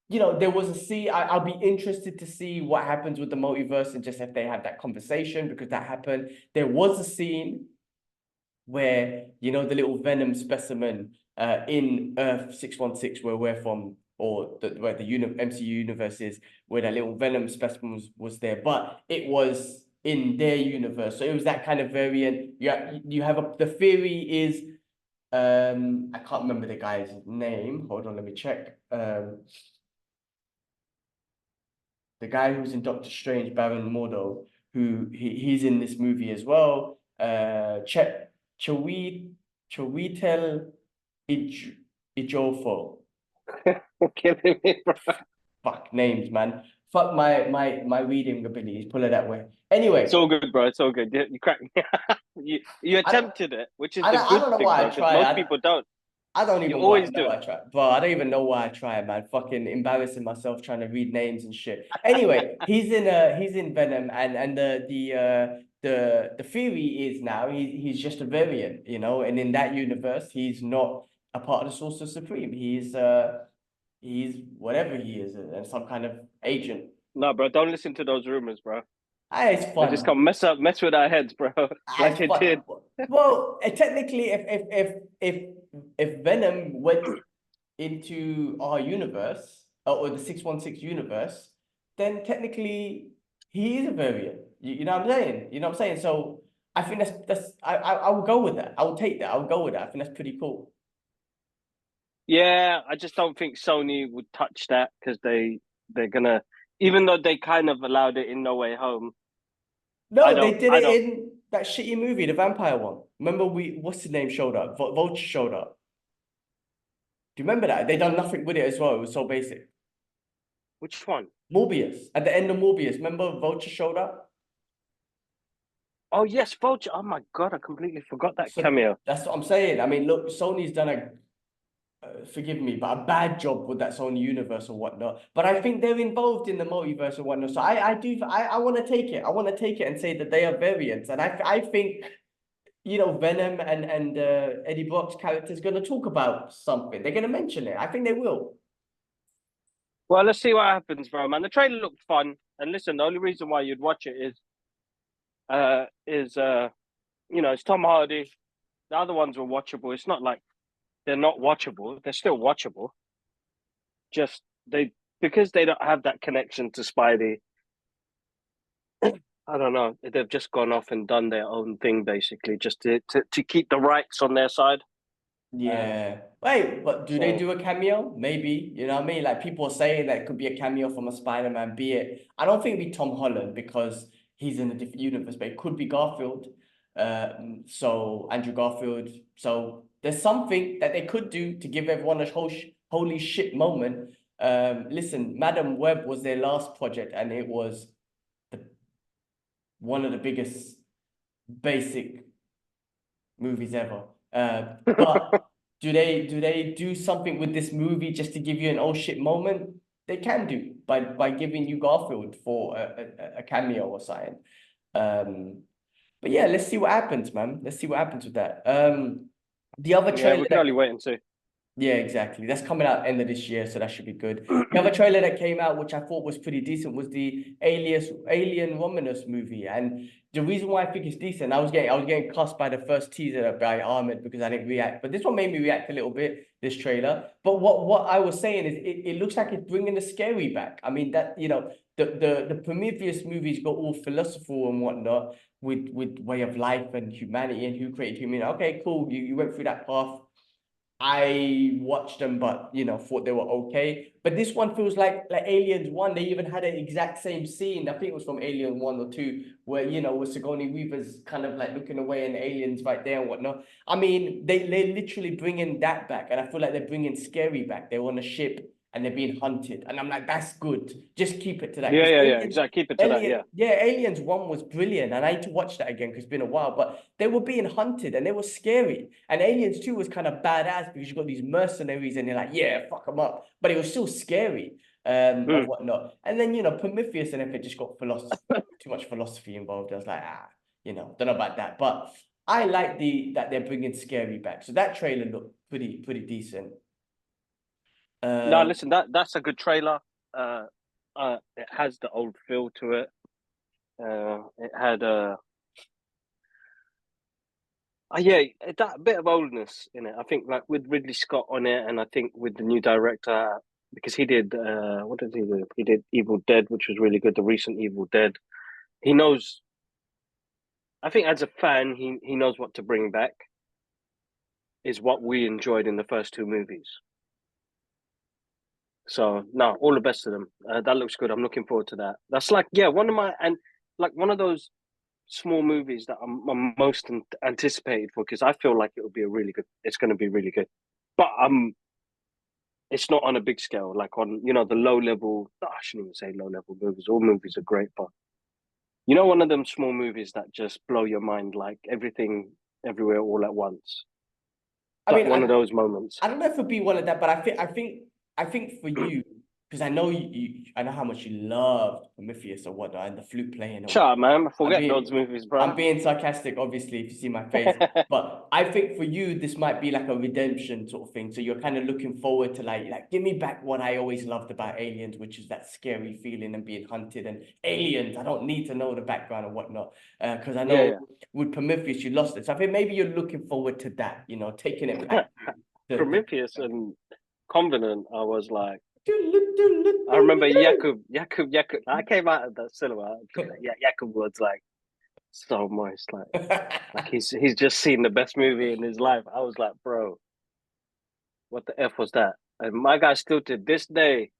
there was a scene. I'll be interested to see what happens with the multiverse and just if they have that conversation, because that happened. There was a scene where the little Venom specimen in Earth 616, where we're from, or where the MCU universe is, where that little Venom specimen was there, but it was in their universe, so it was that kind of variant. You have the theory is I can't remember the guy's name. Hold on, let me check. The guy who's in Doctor Strange, Baron Mordo, he's in this movie as well. Chawi Chawitel Ijofo. Killing me, bro. Fuck names, man. Fuck my reading abilities. Put it that way. It's Anyway, all good, bro. It's all good. You crack me. You I don't, attempted it, which is I the don't, I good don't know thing, why I bro, because try. most people don't. I don't You even always know do I it. try, but I don't even know why I try, man. Fucking embarrassing myself trying to read names and shit. Anyway, he's in Venom, and the theory is now he's just a variant, and in that universe he's not a part of the Sorcerer Supreme. He's whatever he is, and some kind of agent. No, bro, don't listen to those rumors, bro. It's They just fun. come mess with our heads, bro, like It's it fun. did. Well, technically, if Venom went into our universe, or the 616 universe, then technically he is a variant. You know what I'm saying? You know what I'm saying? So I think I will go with that. I will take that. I will go with that. I think that's pretty cool. Yeah, I just don't think Sony would touch that because they're gonna, even though they kind of allowed it in No Way Home. No, they did I it don't. in that shitty movie, the vampire one. Remember what's his name showed up? Vulture showed up. Do you remember that? They done nothing with it as well. It was so basic. Which one? Morbius. At the end of Morbius, remember Vulture showed up? Oh yes, Vulture. Oh my god, I completely forgot that So cameo. that's what I'm saying. I mean, look, Sony's done forgive me, but a bad job with that Sony universe or whatnot. But I think they're involved in the multiverse or whatnot. So I want to take it. I want to take it and say that they are variants. And I think, Venom and Eddie Brock's character is going to talk about something. They're going to mention it. I think they will. Well, let's see what happens, bro. Man, the trailer looked fun. And listen, the only reason why you'd watch it is it's Tom Hardy. The other ones were watchable. It's not like they're not watchable. They're still watchable. Just they because they don't have that connection to Spidey. I don't know. They've just gone off and done their own thing, basically, just to keep the rights on their side. Yeah. Wait, but do they So do a cameo? Maybe. You know what I mean? Like people are saying that it could be a cameo from a Spider-Man, be it. I don't think it'd be Tom Holland because he's in a different universe, but it could be Garfield. So Andrew Garfield. So there's something that they could do to give everyone a holy shit moment. Listen, Madam Web was their last project, and it was the, one of the biggest basic movies ever. But Do they do something with this movie just to give you an oh shit moment? They can do by giving you Garfield for a cameo or something. But yeah, let's see what happens, man. Let's see what happens with that. The other Yeah, trailer we can only wait and see. yeah, exactly. That's coming out end of this year, so that should be good. The other trailer that came out, which I thought was pretty decent, was the Alien Romulus movie. And the reason why I think it's decent, I was getting cussed by the first teaser by Ahmed because I didn't react. But this one made me react a little bit, this trailer. But what I was saying is it looks like it's bringing the scary back. I mean, that, you know, the Prometheus movies got all philosophical and whatnot with way of life and humanity and who created humanity. Okay, cool. You went through that path. I watched them, but you know, thought they were okay. But this one feels like Aliens 1. They even had an exact same scene. I think it was from Alien 1 or 2, where you know, where Sigourney Weaver's kind of like looking away and aliens right there and whatnot. I mean, they literally bringing that back, and I feel like they're bringing scary back. They're on a ship and they're being hunted, and I'm like, that's good. Just keep it to that. Yeah, 'Cause yeah, Aliens, exactly. Keep it to that. Yeah. Aliens 1 was brilliant, and I need to watch that again because it's been a while. But they were being hunted and they were scary. And Aliens 2 was kind of badass because you got these mercenaries and you're like, yeah, fuck them up. But it was still scary and whatnot. And then, you know, Prometheus and everything just got too much philosophy involved. I was like, you know, don't know about that. But I like that they're bringing scary back. So that trailer looked pretty decent. No, listen, that's a good trailer. It has the old feel to it. It had yeah, that bit of oldness in it. I think like with Ridley Scott on it, and I think with the new director, because he did what did he do? He did Evil Dead, which was really good. The recent Evil Dead. He knows. I think as a fan, he knows what to bring back. Is what we enjoyed in the first two movies. So no, all the best to them. That looks good. I'm looking forward to that. That's like one of those small movies that I'm most anticipated for because I feel like it will be it's going to be really good. But it's not on a big scale, like on the low level. I shouldn't even say low level movies. All movies are great, but one of them small movies that just blow your mind, like everything, everywhere, all at once. I mean, one of those moments. I don't know if it'd be one of that, but I think for you, because I know I know how much you loved Prometheus or whatnot, and the flute playing. Shut up, man! Forget those movies, bro. I'm being sarcastic, obviously, if you see my face. But I think for you, this might be like a redemption sort of thing. So you're kind of looking forward to like give me back what I always loved about Aliens, which is that scary feeling and being hunted. And Aliens, I don't need to know the background and whatnot, because I know with Prometheus you lost it. So I think maybe you're looking forward to that, taking it back. Prometheus and Covenant, I was like, I remember Jakub. I came out of the cinema. Jakub was like so moist, like he's just seen the best movie in his life. I was like, bro, what the F was that? And my guy still to this day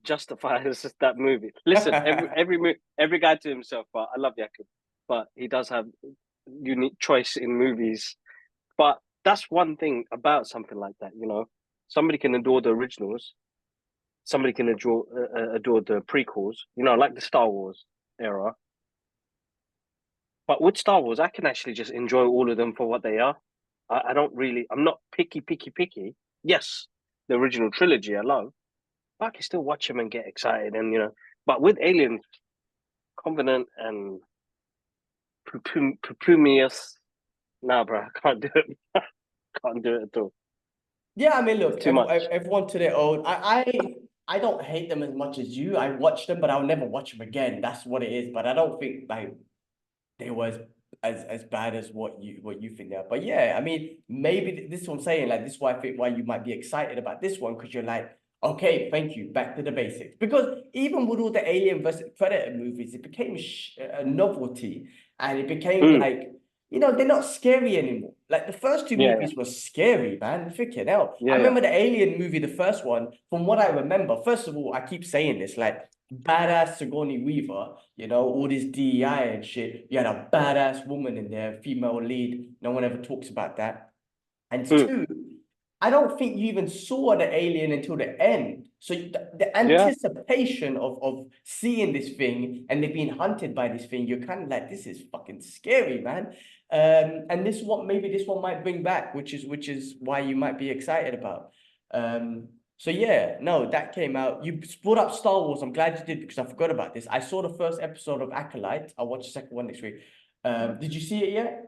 justifies that movie. Listen, every guy to himself, but I love Jakub, but he does have unique choice in movies. But that's one thing about something like that, somebody can adore the originals. Somebody can adore the prequels, like the Star Wars era. But with Star Wars, I can actually just enjoy all of them for what they are. I'm not picky. Yes, the original trilogy I love, but I can still watch them and get excited. And, but with Alien, Covenant and Prometheus, nah, bro, I can't do it. Can't do it at all. Yeah, I mean, look, everyone to their own. I don't hate them as much as you. I watch them, but I'll never watch them again. That's what it is. But I don't think like they were as bad as what you think they are. But yeah, I mean, maybe this is what I'm saying. Like this is why I think why you might be excited about this one because you're like, okay, thank you, back to the basics. Because even with all the Alien versus Predator movies, it became a novelty, and it became like. They're not scary anymore. Like the first two movies were scary, man. Freaking hell. I remember the Alien movie, the first one, from what I remember. First of all, I keep saying this, like badass Sigourney Weaver, all this DEI and shit. You had a badass woman in there, female lead. No one ever talks about that. And two, I don't think you even saw the alien until the end. So the Yeah. anticipation of seeing this thing and they're being hunted by this thing, you're kind of like, this is fucking scary, man. And this one, maybe this one might bring back, which is why you might be excited about. So yeah, no, that came out. You brought up Star Wars. I'm glad you did because I forgot about this. I saw the first episode of Acolyte. I'll watch the second one next week. Did you see it yet?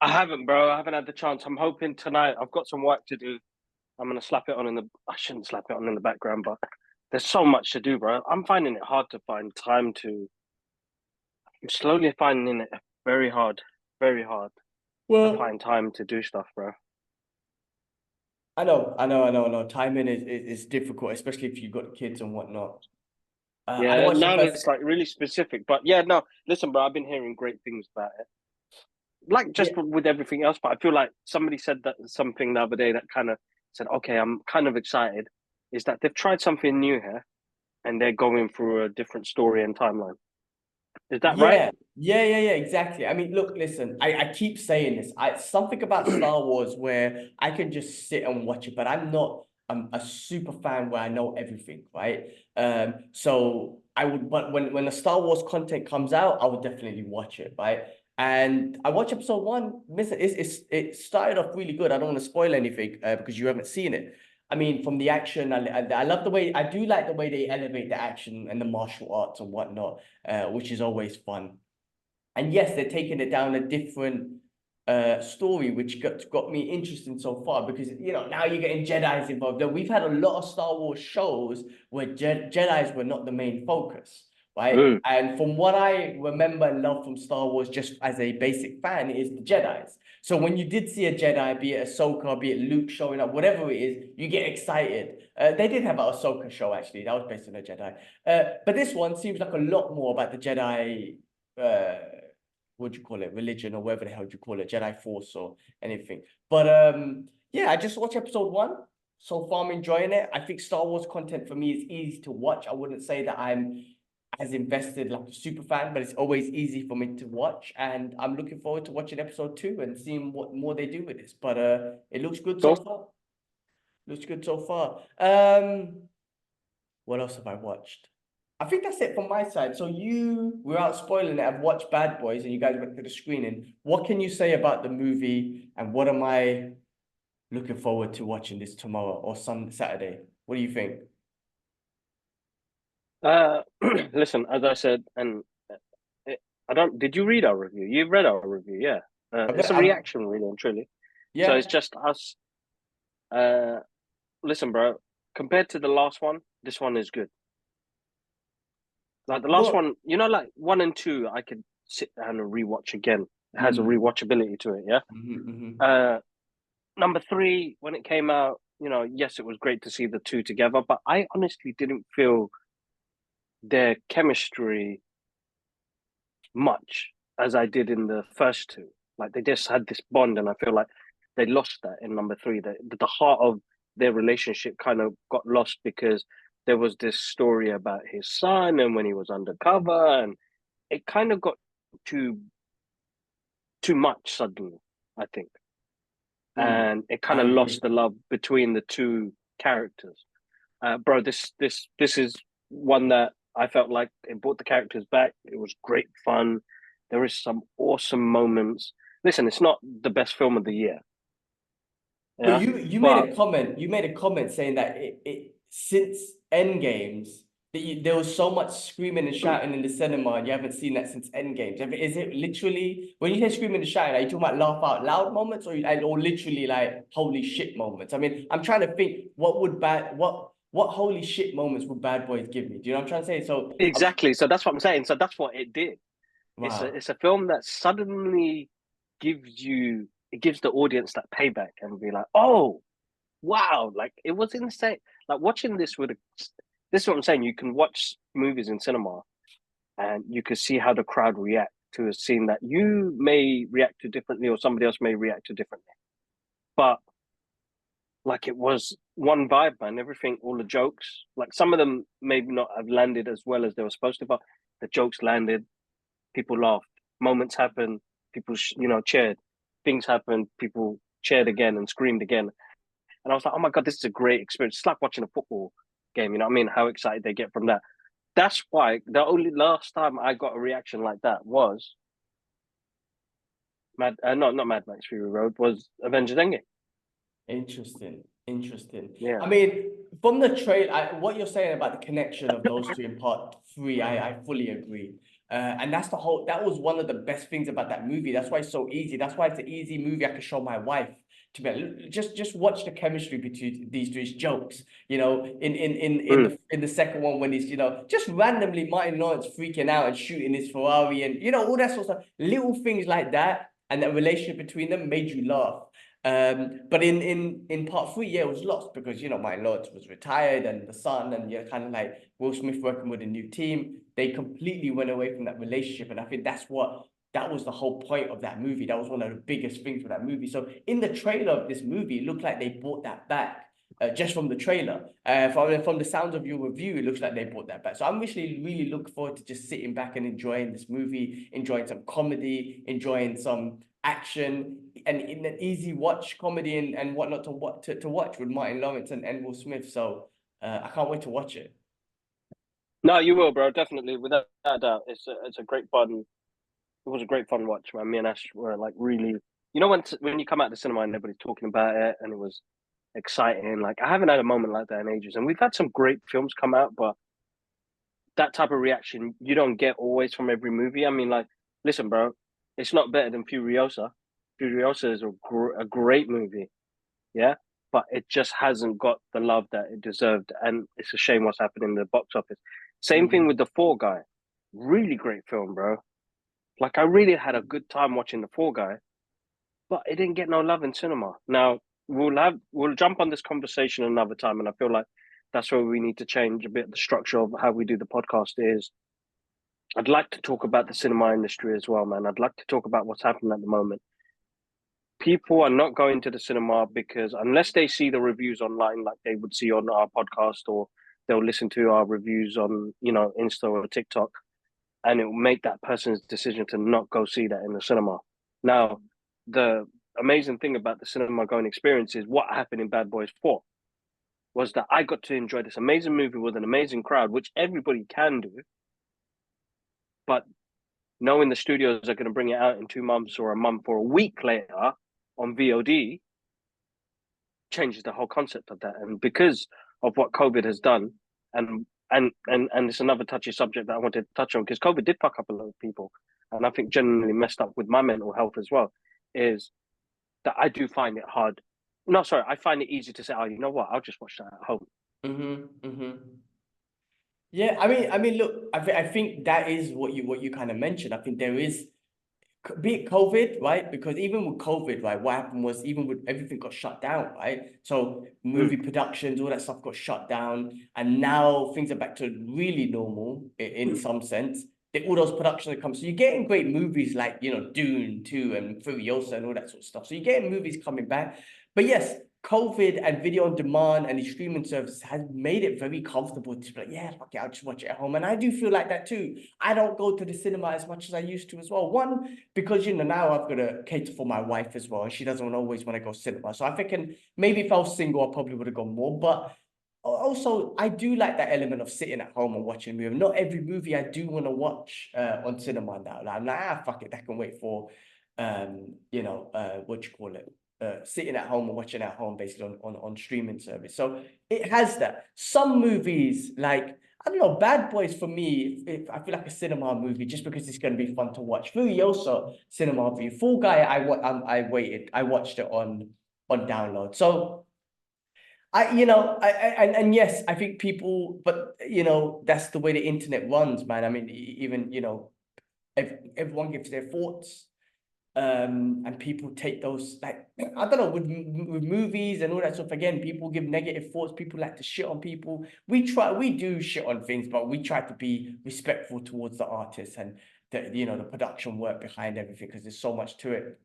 I haven't, bro. I haven't had the chance. I'm hoping tonight. I've got some work to do. I'm gonna slap it on in the. I shouldn't slap it on in the background, but there's so much to do, bro. I'm finding it hard to find time to. I'm slowly finding it very hard to Well, find time to do stuff, bro. I know. Timing is difficult, especially if you've got kids and whatnot. I Yeah, watched the now first. it's like really specific. But yeah, no, listen, bro. I've been hearing great things about it. Like Yeah, just with everything else, but I feel like somebody said that something the other day that kind of said, "Okay, I'm kind of excited." Is that they've tried something new here, and they're going through a different story and timeline. Is that right? yeah, exactly. I mean, look, listen, I keep saying this. Something about Star Wars where I can just sit and watch it, but I'm a super fan where I know everything, right? So I would, but when the Star Wars content comes out, I would definitely watch it, right? And I watched episode one. Listen, it started off really good. I don't want to spoil anything because you haven't seen it. I mean, from the action, I love the way I do like the way they elevate the action and the martial arts and whatnot, which is always fun. And yes, they're taking it down a different story, which got me interested so far because now you're getting Jedi's involved. Now, we've had a lot of Star Wars shows where Jedi's were not the main focus, right? Mm. And from what I remember and love from Star Wars, just as a basic fan, is the Jedi's. So when you did see a Jedi, be it Ahsoka, be it Luke showing up, whatever it is, you get excited. They did have an Ahsoka show actually that was based on a Jedi, but this one seems like a lot more about the Jedi. What do you call it, religion or whatever the hell you call it, Jedi Force or anything. But yeah, I just watched episode one. So far, I'm enjoying it. I think Star Wars content for me is easy to watch. I wouldn't say that I'm as invested like a super fan, but it's always easy for me to watch. And I'm looking forward to watching episode two and seeing what more they do with this. But it looks good so Cool. far. Looks good so far. What else have I watched? I think that's it from my side. So without spoiling it, I've watched Bad Boys and you guys went to the screening. What can you say about the movie and what am I looking forward to watching this tomorrow or Saturday? What do you think? Uh, listen, as I said, and I don't. Did you read our review? You've read our review, yeah. It's a I'm reaction, really and truly. So yeah. it's just us. Uh, listen, bro. Compared to the last one, this one is good. Like the last Well, one, like one and two, I could sit down and rewatch again. It has a mm, rewatchability to it, yeah. mhm. Uh, Number three, when it came out, yes, it was great to see the two together, but I honestly didn't feel their chemistry much as I did in the first two. Like they just had this bond, and I feel like they lost that in number three. The heart of their relationship kind of got lost because there was this story about his son and when he was undercover, and it kind of got too too much suddenly, I think. And it kind I of agree. lost the love between the two characters. Bro, this is one that I felt like it brought the characters back. It was great fun. There is some awesome moments. Listen, it's not the best film of the year, But yeah, you made but a comment. You made a comment saying that it since Endgames that there was so much screaming and shouting in the cinema, and you haven't seen that since Endgames. Is it literally when you say screaming and shouting, are you talking about laugh out loud moments, or literally like holy shit moments? I mean, I'm trying to think what holy shit moments would Bad Boys give me? Do you know what I'm trying to say? So exactly. So that's what I'm saying. So that's what it did. wow. It's a film that suddenly gives the audience that payback and be like, oh wow, like it was insane. Like watching this is what I'm saying. You can watch movies in cinema and you can see how the crowd react to a scene that you may react to differently or somebody else may react to differently. But like it was one vibe, man. Everything, all the jokes, like some of them maybe not have landed as well as they were supposed to, but the jokes landed. People laughed. Moments happened. People, cheered. Things happened. People cheered again and screamed again. And I was like, oh my God, this is a great experience. It's like watching a football game, you know what I mean? How excited they get from that. That's why the only last time I got a reaction like that was not Mad Max Fury Road, was Avengers Endgame. Interesting. Interesting. Yeah. I mean, from the trailer, what you're saying about the connection of those two in part three, I fully agree. And that's that was one of the best things about that movie. That's why it's so easy. That's why it's an easy movie I can show my wife to be just watch the chemistry between these two. It's jokes, you know, in the second one when he's, you know, just randomly Martin Lawrence freaking out and shooting his Ferrari and, you know, all that sort of stuff. Little things like that and that relationship between them made you laugh. But in part three, yeah, it was lost because, you know, Martin Lawrence was retired and the son, and you're kind of like Will Smith working with a new team. They completely went away from that relationship, and I think that was the whole point of that movie. That was one of the biggest things for that movie. So in the trailer of this movie, it looked like they brought that back. Just from the trailer, from the sounds of your review, it looks like they brought that back. So I'm really looking forward to just sitting back and enjoying this movie, enjoying some comedy, enjoying some action, and in an easy watch comedy and whatnot to watch with Martin Lawrence and Will Smith. So I can't wait to watch it. No, you will, bro. Definitely, without a doubt. It's a great fun. It was a great fun watch, man. Me and Ash were like really, you know, when you come out of the cinema and everybody's talking about it, and it was exciting. Like I haven't had a moment like that in ages, and we've had some great films come out, but that type of reaction you don't get always from every movie. I mean, like, listen, bro, it's not better than Furiosa. Furiosa is a great movie, yeah, but it just hasn't got the love that it deserved, and it's a shame what's happened in the box office. Same thing with The Fall Guy, really great film, bro. Like I really had a good time watching The Fall Guy, but it didn't get no love in cinema. Now we'll jump on this conversation another time, and I feel like that's where we need to change a bit the structure of how we do the podcast. Is I'd like to talk about the cinema industry as well, man. I'd like to talk about what's happening at the moment. People are not going to the cinema because unless they see the reviews online, like they would see on our podcast, or they'll listen to our reviews on, you know, Insta or TikTok, and it will make that person's decision to not go see that in the cinema. Now, the amazing thing about the cinema going experience is what happened in Bad Boys 4 was that I got to enjoy this amazing movie with an amazing crowd, which everybody can do. But knowing the studios are going to bring it out in 2 months or a month or a week later on VOD changes the whole concept of that. And because of what COVID has done, and it's another touchy subject that I wanted to touch on, because COVID did fuck up a lot of people, and I think genuinely messed up with my mental health as well, is that I do find it hard. No, sorry, I find it easy to say, oh, you know what, I'll just watch that at home. Yeah, I mean, look, I think that is what you kind of mentioned. I think there is, be it COVID, right? Because even with COVID, right, what happened was even with everything got shut down, right? So movie productions, all that stuff got shut down, and now things are back to really normal in some sense. All those productions that come, so you're getting great movies like, you know, Dune 2 and Furiosa and all that sort of stuff. So you're getting movies coming back, but yes, COVID and video on demand and the streaming services has made it very comfortable to be like, yeah, fuck it, I'll just watch it at home. And I do feel like that too. I don't go to the cinema as much as I used to as well. One, because, you know, now I've got to cater for my wife as well, and she doesn't always want to go cinema. So I think maybe if I was single, I probably would have gone more. But also, I do like that element of sitting at home and watching a movie. Not every movie I do want to watch on cinema now. Like, I'm like, fuck it, that can wait for, you know, what you call it, sitting at home and watching at home, basically on streaming service. So it has that. Some movies, like, I don't know, Bad Boys for me, I feel like a cinema movie just because it's going to be fun to watch. Furiosa, cinema movie. Fall Guy, I watched it on download. So and yes, I think people, but you know, that's the way the internet runs, man. I mean, even, you know, if everyone gives their thoughts, and people take those, like, I don't know, with movies and all that stuff. Again, people give negative thoughts. People like to shit on people. We do shit on things, but we try to be respectful towards the artists and you know, the production work behind everything, because there's so much to it.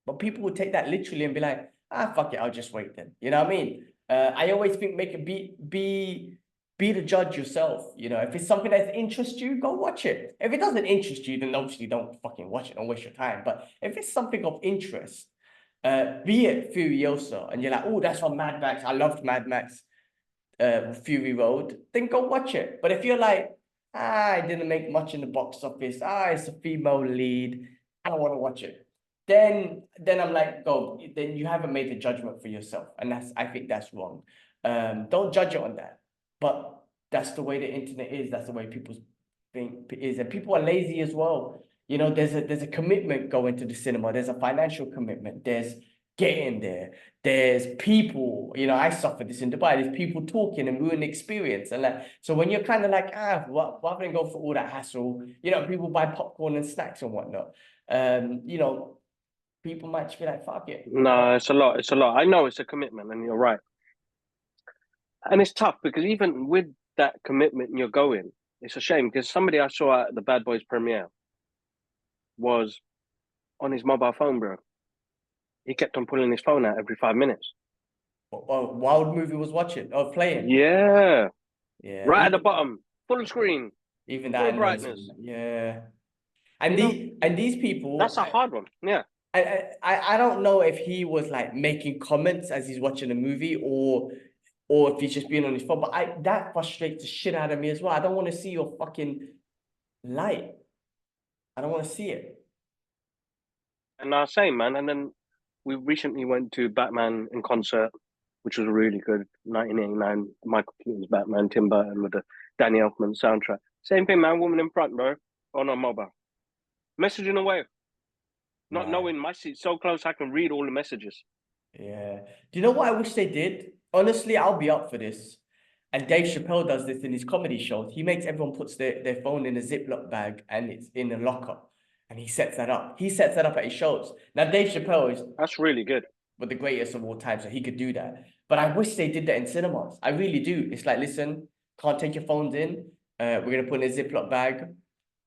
But people would take that literally and be like, fuck it, I'll just wait then. You know what I mean? I always think make it be the judge yourself. You know, if it's something that interests you, go watch it. If it doesn't interest you, then obviously don't fucking watch it. Don't waste your time. But if it's something of interest, Be it Furiosa, and you're like, oh, that's from Mad Max. I loved Mad Max, Fury Road. Then go watch it. But if you're like, it didn't make much in the box office. It's a female lead. I don't want to watch it. Then I'm like, go. Then you haven't made the judgment for yourself, and I think that's wrong. Don't judge it on that. But that's the way the internet is. That's the way people think is, and people are lazy as well. You know, there's a commitment going to the cinema. There's a financial commitment. There's getting there. There's people. You know, I suffered this in Dubai. There's people talking and ruin the experience. And like, so when you're kind of like, rather than go for all that hassle, you know, people buy popcorn and snacks and whatnot. You know, people might just be like, fuck it. No, it's a lot. It's a lot. I know it's a commitment, and you're right. And it's tough because even with that commitment, you're going. It's a shame because somebody I saw at the Bad Boys premiere was on his mobile phone, bro. He kept on pulling his phone out every 5 minutes. Wild movie was watching or playing. Yeah. Yeah. Right at the bottom, full screen, even full that annoys brightness. me. Yeah. And these people, that's a hard one. Yeah. I don't know if he was like making comments as he's watching a movie or if he's just being on his phone, but that frustrates the shit out of me as well. I don't want to see your fucking light. I don't want to see it. And same, man. And then we recently went to Batman in concert, which was really good. 1989, Michael Keaton's Batman, Tim Burton with the Danny Elfman soundtrack. Same thing, man. Woman in front, bro, on a mobile, messaging away, not knowing my seat's so close I can read all the messages. Yeah. Do you know what I wish they did? Honestly, I'll be up for this. And Dave Chappelle does this in his comedy shows. He makes everyone puts their phone in a Ziploc bag and it's in a locker. And he sets that up. He sets that up at his shows. Now, Dave Chappelle is... That's really good. But the greatest of all time, so he could do that. But I wish they did that in cinemas. I really do. It's like, listen, can't take your phones in. We're going to put it in a Ziploc bag.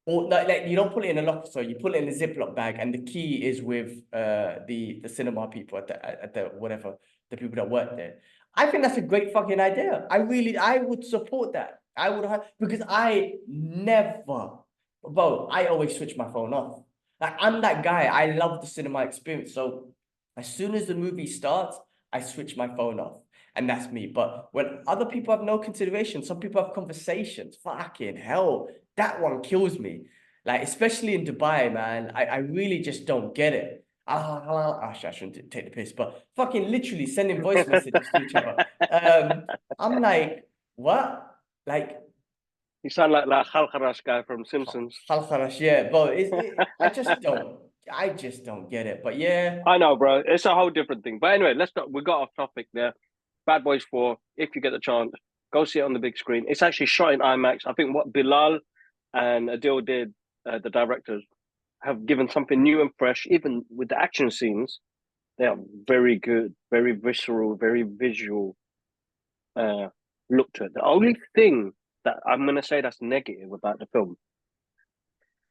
Or like you don't put it in a locker, so you put it in a Ziploc bag, and the key is with the cinema people at the whatever, the people that work there. I think that's a great fucking idea. I would support that. I would have, because I always switch my phone off. Like I'm that guy. I love the cinema experience. So as soon as the movie starts, I switch my phone off. And that's me. But when other people have no consideration, some people have conversations. Fucking hell, that one kills me. Like, especially in Dubai, man. I really just don't get it. I shouldn't take the piss, but fucking literally sending voice messages to each other. I'm like, what? Like, you sound like that Khalkharash guy from Simpsons. Khalkharash, yeah, but I just don't get it. But yeah, I know, bro. It's a whole different thing. But anyway, we got off topic there. Bad Boys 4, if you get the chance, go see it on the big screen. It's actually shot in IMAX. I think what Bilal and Adil did, the directors, have given something new and fresh. Even with the action scenes, they are very good, very visceral, very visual look to it. The only thing that I'm going to say that's negative about the film,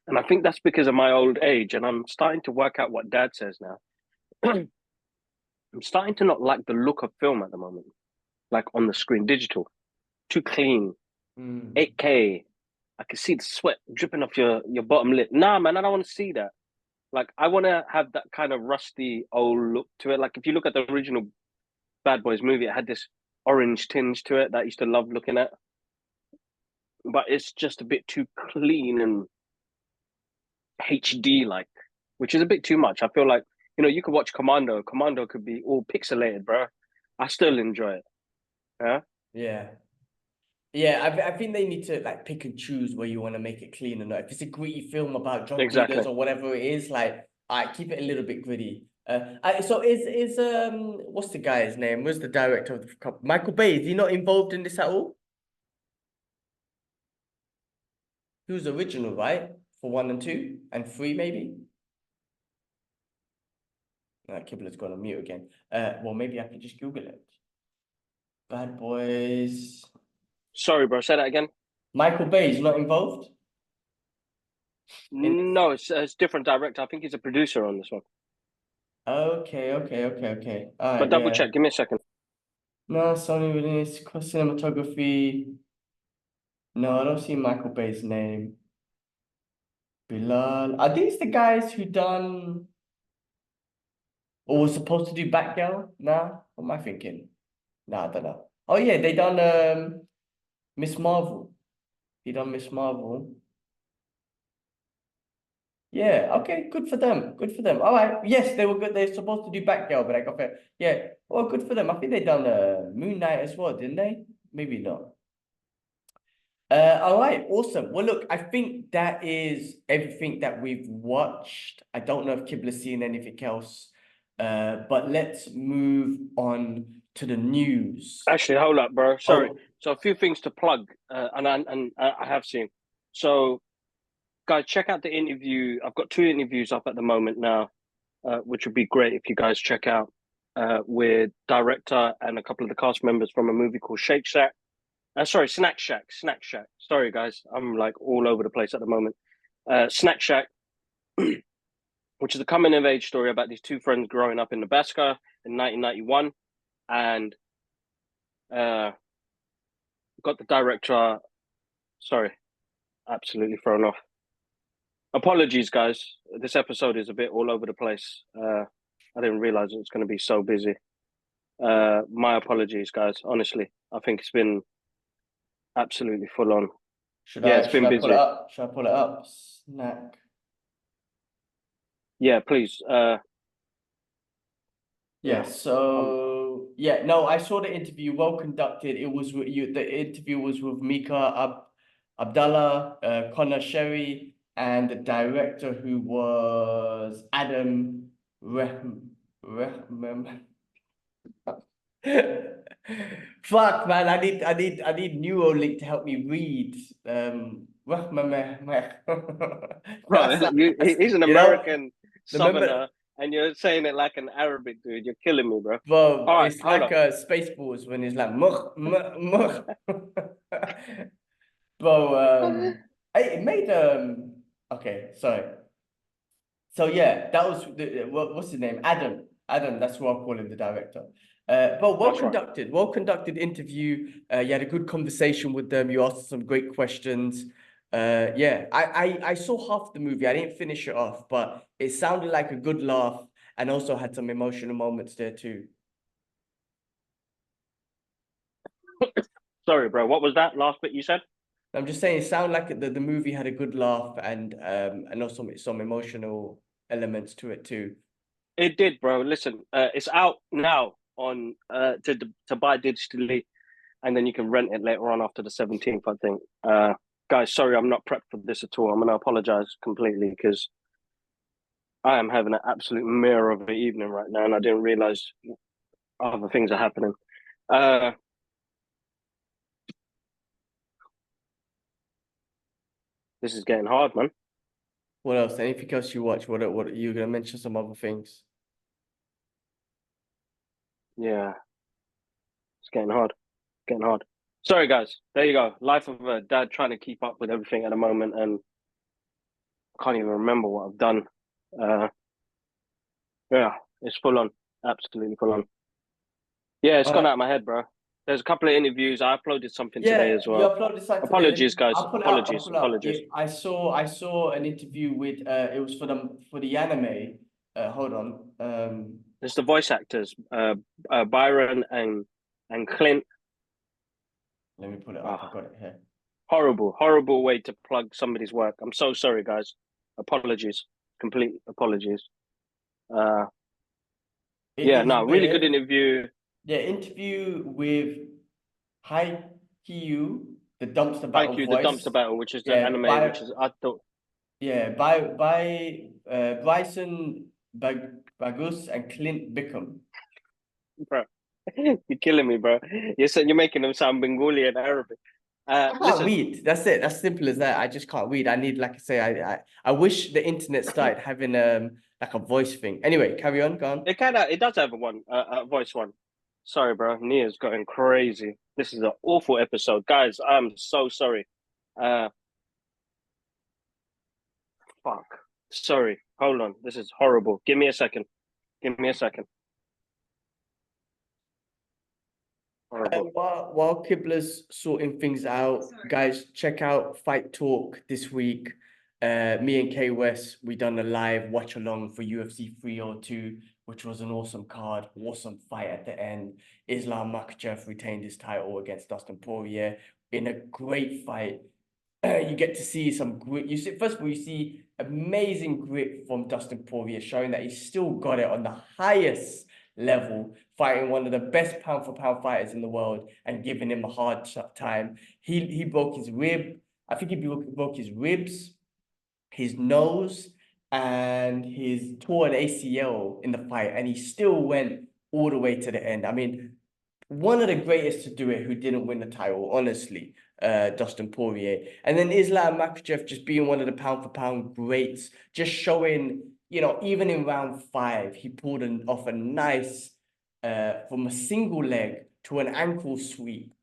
and I think that's because of my old age, and I'm starting to work out what Dad says now. I'm starting to not like the look of film at the moment, like on the screen, digital, too clean, 8K. I can see the sweat dripping off your bottom lip. Nah, man, I don't want to see that. Like, I want to have that kind of rusty old look to it. Like, if you look at the original Bad Boys movie, it had this orange tinge to it that I used to love looking at. But it's just a bit too clean and HD-like, which is a bit too much. I feel like, you know, you could watch Commando. Commando could be all pixelated, bro. I still enjoy it. Yeah? Yeah. Yeah, I think they need to like pick and choose where you want to make it clean or not. If it's a gritty film about drug dealers or whatever it is, like I keep it a little bit gritty. So is what's the guy's name? What's the director of the couple? Michael Bay? Is he not involved in this at all? He was original, right? For 1 and 2 and 3, maybe. Kibler's gone on mute again. Well, maybe I could just Google it. Bad Boys. Sorry, bro. Say that again. Michael Bay is not involved? No, it's different director. I think he's a producer on this one. Okay. All right, but double check. Give me a second. No, Sony released cinematography. No, I don't see Michael Bay's name. Bilal. Are these the guys who done Or was supposed to do Batgirl? Nah, what am I thinking? Nah, I don't know. Oh yeah, they done Miss Marvel. He done Miss Marvel. Yeah, okay, good for them. Good for them. All right. Yes, they were good. They're supposed to do Batgirl, but I got fair. Yeah. Well, good for them. I think they done Moon Knight as well, didn't they? Maybe not. All right, awesome. Well, look, I think that is everything that we've watched. I don't know if Kibla's seen anything else. But let's move on to the news. Actually, hold up, bro. Sorry. Oh, So a few things to plug, and I have seen. So, guys, check out the interview. I've got 2 interviews up at the moment now, which would be great if you guys check out, with director and a couple of the cast members from a movie called Shake Shack. Sorry, Snack Shack. Snack Shack. Sorry, guys. I'm like all over the place at the moment. Snack Shack, which is a coming of age story about these two friends growing up in Nebraska in 1991, and got the director. Sorry, absolutely thrown off. Apologies, guys. This episode is a bit all over the place. I didn't realize it was going to be so busy. My apologies, guys. Honestly, I think it's been absolutely full on. It's been should I pull it busy. up? Should I pull it up? Snack. Yeah, please. Yeah, so yeah, no, I saw the interview, well conducted. It was with you, the interview was with Mika Abdallah, Connor Sherry, and the director who was Adam Rehm. Fuck man, I need Neuralink to help me read. Bro, he's an you know, American remember. southerner, and you're saying it like an Arabic dude. You're killing me, bro. Bro, All right, it's hold like up. Spaceballs when it's like mugh, mugh, mugh. Bro, it made okay, sorry. So yeah, that was what's his name? Adam. Adam, that's what I'll call him, the director. But That's right. well conducted interview. You had a good conversation with them. You asked some great questions. Yeah, I saw half the movie. I didn't finish it off, but it sounded like a good laugh and also had some emotional moments there too. Sorry, bro. What was that last bit you said? I'm just saying, it sounded like the movie had a good laugh and also some emotional elements to it too. It did, bro. Listen, it's out now on to buy digitally, and then you can rent it later on after the 17th, I think. Guys, sorry, I'm not prepped for this at all. I'm gonna apologize completely because I am having an absolute mirror of an evening right now, and I didn't realize other things are happening. Uh, this is getting hard, man. What else? Anything else you watch? What you're gonna mention some other things? Yeah, it's getting hard. Getting hard. Sorry, guys. There you go. Life of a dad trying to keep up with everything at the moment, and I can't even remember what I've done. Uh, yeah, it's full on. Absolutely full on. Yeah, it's All gone right. out of my head, bro. There's a couple of interviews. I uploaded something today Yeah, as you well. uploaded site today. Apologies, guys. I'll pull it up. I'll Apologies. pull it up. Apologies. I saw an interview with it was for the anime. Hold on. It's the voice actors, Byron and Clint. Let me pull it up. Oh, I got it here. horrible, horrible way to plug somebody's work. I'm so sorry, guys. Apologies. Complete apologies. Uh, It yeah, is no, really good with interview. the interview with Haikyu, the dumpster battle Haikyu, the voice. dumpster battle, which is the Yeah, anime, which is I thought, by Bryson Bagus and Clint Bickham. bro, you're killing me, bro. You're making them sound Bengali and Arabic. I can't Listen, read. That's it. That's simple as that. I just can't read. I need, like I say, I wish the internet started having like a voice thing. Anyway, carry on, go on. it does have a voice one. Sorry, bro. Nia's going crazy. This is an awful episode, guys. I'm so sorry. Uh, fuck. Sorry. Hold on. This is horrible. Give me a second. Give me a second. Horrible. While Kibler's sorting things out, guys, check out Fight Talk this week. Me and K West, we done a live watch along for UFC 302, which was an awesome card, awesome fight at the end. Islam Makhachev retained his title against Dustin Poirier in a great fight. You get to see some grit. You see, first of all, you see amazing grit from Dustin Poirier, showing that he's still got it on the highest level, fighting one of the best pound for pound fighters in the world and giving him a hard time. He broke his rib. I think he broke his ribs, his nose, and his tore an ACL in the fight, and he still went all the way to the end. I mean, one of the greatest to do it who didn't win the title, honestly, Dustin Poirier. And then Islam Makhachev just being one of the pound for pound greats, just showing, even in round 5, he pulled off a nice, from a single leg to an ankle sweep,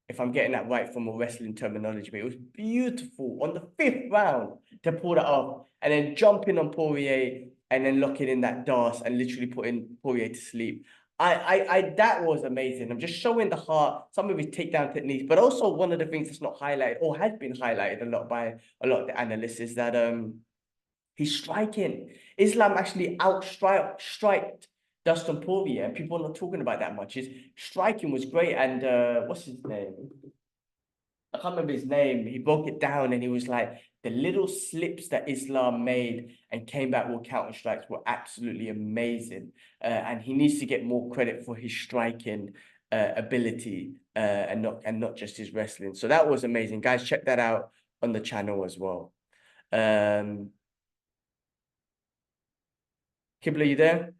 if I'm getting that right from a wrestling terminology, but it was beautiful on the 5th round to pull that off and then jumping on Poirier and then locking in that DAS and literally putting Poirier to sleep. That was amazing. I'm just showing the heart, some of his takedown techniques, but also one of the things that's not highlighted or has been highlighted a lot by a lot of the analysts is that he's striking. Islam actually outstriked Dustin Poirier, and people are not talking about that much. His striking was great, and what's his name? I can't remember his name. He broke it down, and he was like, the little slips that Islam made and came back with counter strikes were absolutely amazing. And he needs to get more credit for his striking ability and not just his wrestling. So that was amazing, guys. Check that out on the channel as well. Kibla, you there?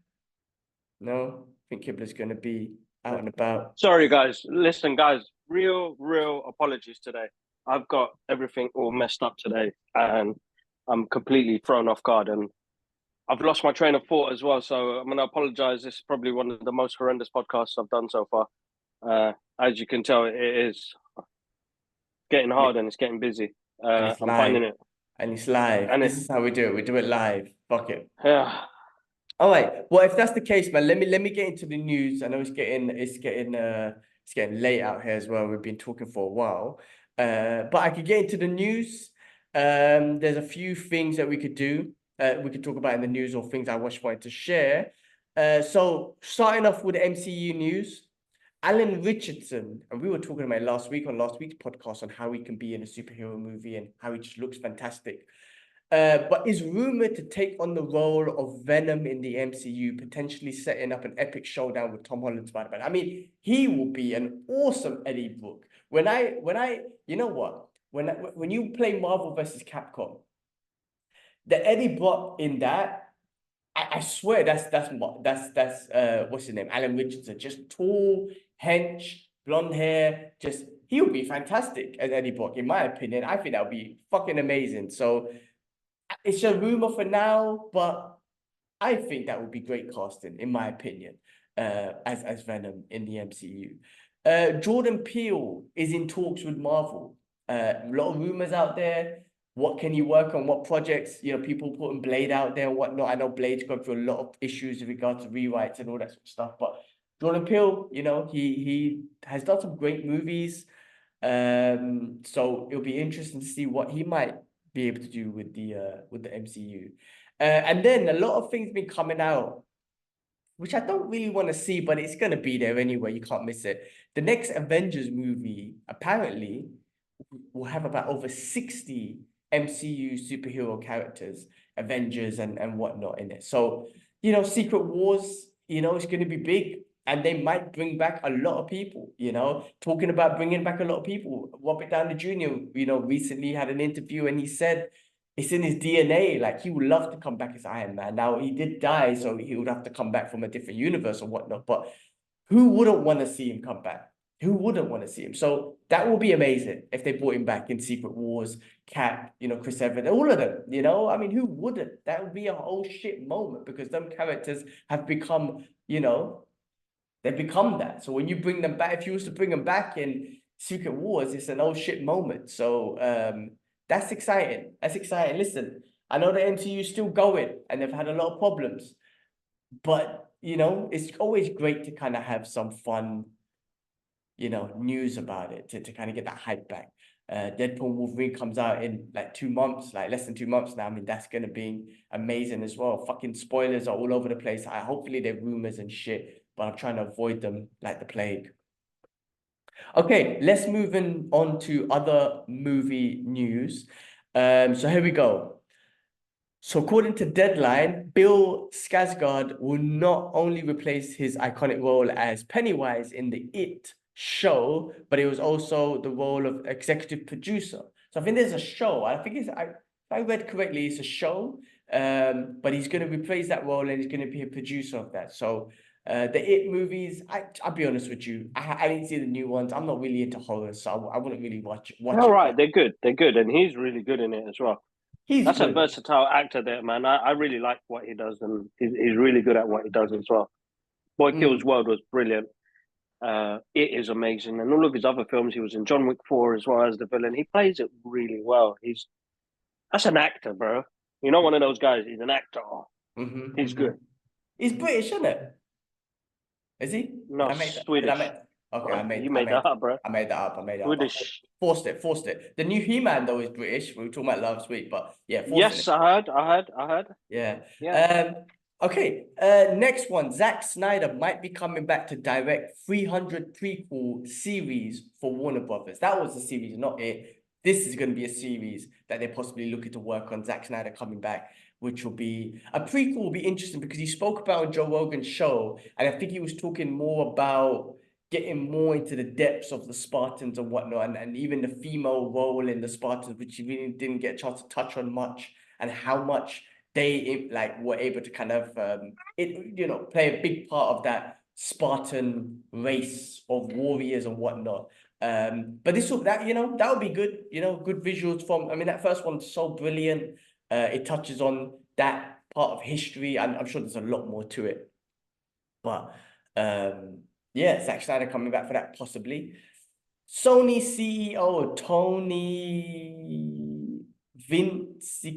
No, I think Kibla's going to be out and about. Sorry, guys. Listen, guys, real apologies today. I've got everything all messed up today and I'm completely thrown off guard and I've lost my train of thought as well. So I'm going to apologize. This is probably one of the most horrendous podcasts I've done so far. As you can tell, it is getting hard and it's getting busy. And it's I'm live. finding it. And it's live. And this is how we do it. We do it live. Fuck it. Yeah. All right. Well, if that's the case, man, let me get into the news. I know it's getting late out here as well. We've been talking for a while. But I could get into the news. There's a few things that we could do. We could talk about in the news or things I wanted to share. So starting off with MCU news, Alan Richardson, and we were talking about last week on last week's podcast on how he can be in a superhero movie and how he just looks fantastic. But is rumored to take on the role of Venom in the MCU, potentially setting up an epic showdown with Tom Holland's Spider-Man. I mean, he will be an awesome Eddie Brooke. You know what? When you play Marvel versus Capcom, the Eddie Brock in that, I swear that's what's his name? Alan Richardson, just tall, hench, blonde hair, he would be fantastic as Eddie Brock, in my opinion. I think that would be fucking amazing. So it's a rumor for now, but I think that would be great casting, in my opinion, as Venom in the MCU. Jordan Peele is in talks with Marvel. A lot of rumors out there. What can you work on? What projects? People putting Blade out there and whatnot. I know Blade's gone through a lot of issues in regards to rewrites and all that sort of stuff. But Jordan Peele, he has done some great movies. So it'll be interesting to see what he might be able to do with the MCU. And then a lot of things been coming out, which I don't really want to see, but it's gonna be there anyway. You can't miss it. The next Avengers movie apparently will have about over 60 MCU superhero characters, Avengers and whatnot in it. So, Secret Wars, it's going to be big. And they might bring back a lot of people, talking about bringing back a lot of people. Robert Downey Jr., recently had an interview and he said it's in his DNA. Like, he would love to come back as Iron Man. Now, he did die, so he would have to come back from a different universe or whatnot. But who wouldn't want to see him come back? Who wouldn't want to see him? So that will be amazing if they brought him back in Secret Wars, Cap, Chris Evans, all of them, I mean, who wouldn't? That would be a whole shit moment because them characters have become, they've become that. So when you bring them back, if you was to bring them back in Secret Wars, it's an old shit moment. So that's exciting. That's exciting. Listen, I know the MCU is still going and they've had a lot of problems, but it's always great to kind of have some fun, news about it to kind of get that hype back. Deadpool Wolverine comes out in like 2 months, like less than 2 months now. I mean, that's gonna be amazing as well. Fucking spoilers are all over the place. Hopefully they're rumors and shit, but I'm trying to avoid them like the plague. Okay, let's move on to other movie news. So here we go. So according to Deadline, Bill Skarsgard will not only replace his iconic role as Pennywise in the It show, but it was also the role of executive producer. So I think there's a show. I think if I read correctly, it's a show. But he's going to replace that role and he's going to be a producer of that. So the It movies, I'll be honest with you, I didn't see the new ones. I'm not really into horror, so I wouldn't really watch All it. right, they're good, and he's really good in it as well. He's That's a good. versatile actor there, man. I really like what he does, and he's really good at what he does as well. Boy Kills World was brilliant. It is amazing, and all of his other films, he was in John Wick 4 as well as the villain. He plays it really well. That's an actor, bro. You're not one of those guys. He's an actor. He's good. He's British, isn't it? Is he? No, Swedish. Okay, I made that up, bro. I made that up. Swedish. Forced it. The new He-Man though is British. We were talking about last week, but yeah. Yes, I heard. Yeah. Okay. Next one. Zack Snyder might be coming back to direct 300 prequel series for Warner Brothers. That was the series, not it. This is going to be a series that they're possibly looking to work on. Zack Snyder coming back, which will be a prequel. Will be interesting because he spoke about on Joe Rogan's show, and I think he was talking more about getting more into the depths of the Spartans and whatnot, and even the female role in the Spartans, which he really didn't get a chance to touch on much, and how much they like were able to kind of play a big part of that Spartan race of warriors and whatnot. But that would be good, good visuals from, I mean, that first one's so brilliant. It touches on that part of history, and I'm sure there's a lot more to it. But yeah, Zack Snyder coming back for that, possibly. Sony CEO Tony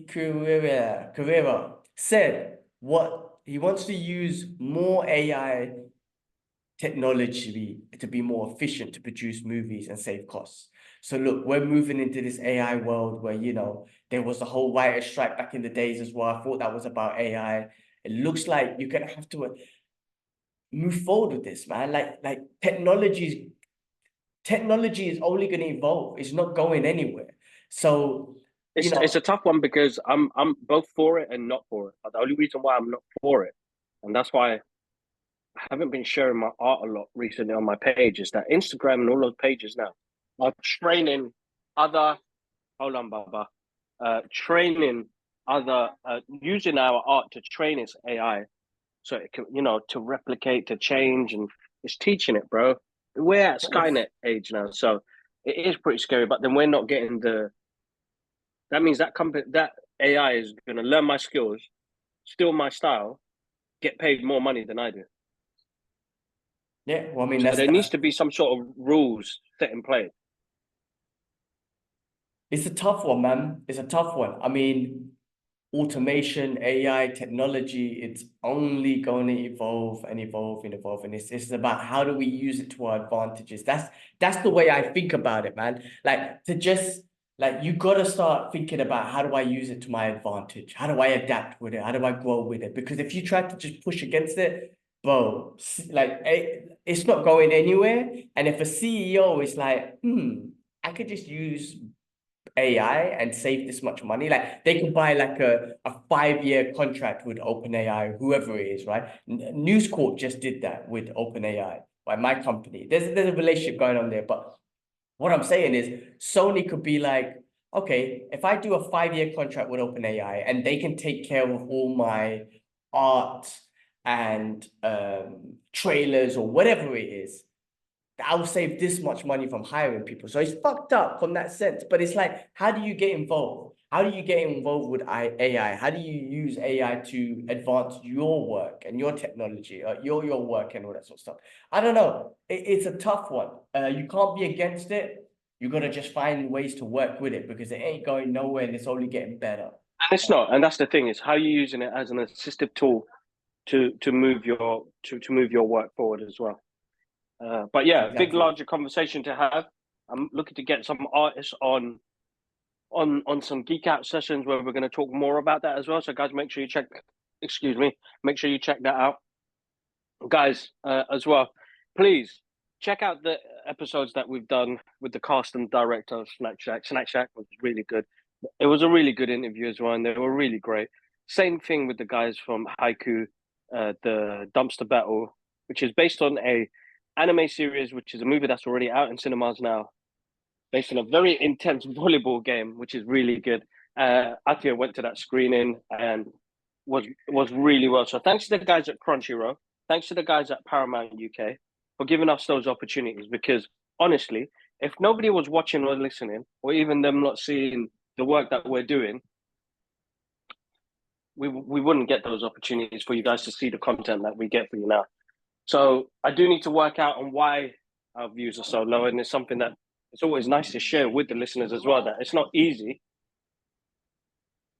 Carrera said what he wants to use more AI technology to be more efficient to produce movies and save costs. So look, we're moving into this AI world where, there was a whole writer strike back in the days as well. I thought that was about AI. It looks like you're going to have to move forward with this, man. Like technology is only going to evolve. It's not going anywhere. So it's a tough one because I'm both for it and not for it. But the only reason why I'm not for it, and that's why I haven't been sharing my art a lot recently on my page, is that Instagram and all those pages now are training other. Hold on, Baba. Training other, using our art to train its AI, so it can, to replicate, to change, and it's teaching it, bro. We're at Skynet age now, so it is pretty scary. But then we're not getting that means that company, that AI is going to learn my skills, steal my style, get paid more money than I do. Yeah, well, I mean, so there needs to be some sort of rules set in place. It's a tough one, man. It's a tough one. I mean, automation, AI, technology, it's only going to evolve and evolve and evolve. And it's about how do we use it to our advantages. That's the way I think about it, man. Like you got to start thinking about, how do I use it to my advantage? How do I adapt with it? How do I grow with it? Because if you try to just push against it, bro, like it's not going anywhere. And if a CEO is like, I could just use AI and save this much money, like they could buy like a 5-year contract with OpenAI, whoever it is, right? News Corp just did that with OpenAI, by my company. There's a relationship going on there, but what I'm saying is Sony could be like, okay, if I do a 5-year contract with OpenAI and they can take care of all my art and trailers or whatever it is, I'll save this much money from hiring people. So it's fucked up from that sense. But it's like, how do you get involved? How do you get involved with AI? How do you use AI to advance your work and your technology, your work and all that sort of stuff? I don't know. It's a tough one. You can't be against it. You got to just find ways to work with it, because it ain't going nowhere and it's only getting better. And it's not. And that's the thing, is how you're using it as an assistive tool to move your work forward as well. But yeah, exactly. Big, larger conversation to have. I'm looking to get some artists on some Geek Out sessions where we're going to talk more about that as well. So, guys, make sure you check. Excuse me. Make sure you check that out, guys. As well, please check out the episodes that we've done with the cast and director of Snack Shack. Snack Shack was really good. It was a really good interview as well, and they were really great. Same thing with the guys from Haikyu, the Dumpster Battle, which is based on a anime series, which is a movie that's already out in cinemas now, based on a very intense volleyball game, which is really good. Atia went to that screening and was really well. So thanks to the guys at Crunchyroll, thanks to the guys at Paramount UK for giving us those opportunities. Because honestly, if nobody was watching or listening, or even them not seeing the work that we're doing, we wouldn't get those opportunities for you guys to see the content that we get for you now. So I do need to work out on why our views are so low, and it's something that it's always nice to share with the listeners as well. That it's not easy.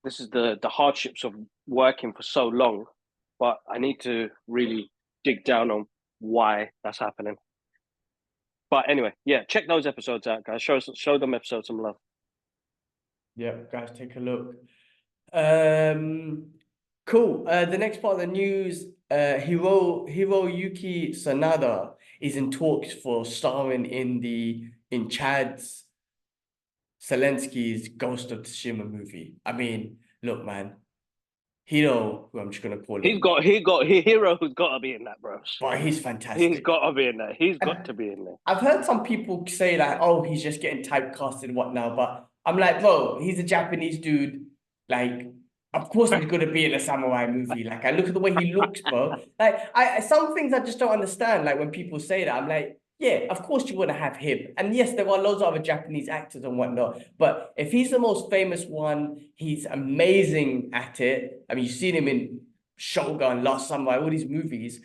This is the hardships of working for so long, but I need to really dig down on why that's happening. But anyway, yeah, check those episodes out, guys. Show them episodes some love. Yeah, guys, take a look. Cool. The next part of the news, Hiroyuki Sanada is in talks for starring in Chad Zelensky's Ghost of Tsushima movie. I mean, look, man, Hiro, who I'm just gonna call him, Hero's got to be in that, bro. but he's fantastic. He's got to be in there. He's got to be in there. I've heard some people say like, oh, he's just getting typecast and whatnot, but I'm like, bro, he's a Japanese dude. Like, of course he's gonna be in a samurai movie. Like, I look at the way he looks, bro. Like, some things I just don't understand. Like when people say that, I'm like, yeah, of course you want to have him. And yes, there are loads of other Japanese actors and whatnot. But if he's the most famous one, he's amazing at it. I mean, you've seen him in Shogun, Last Samurai, all these movies.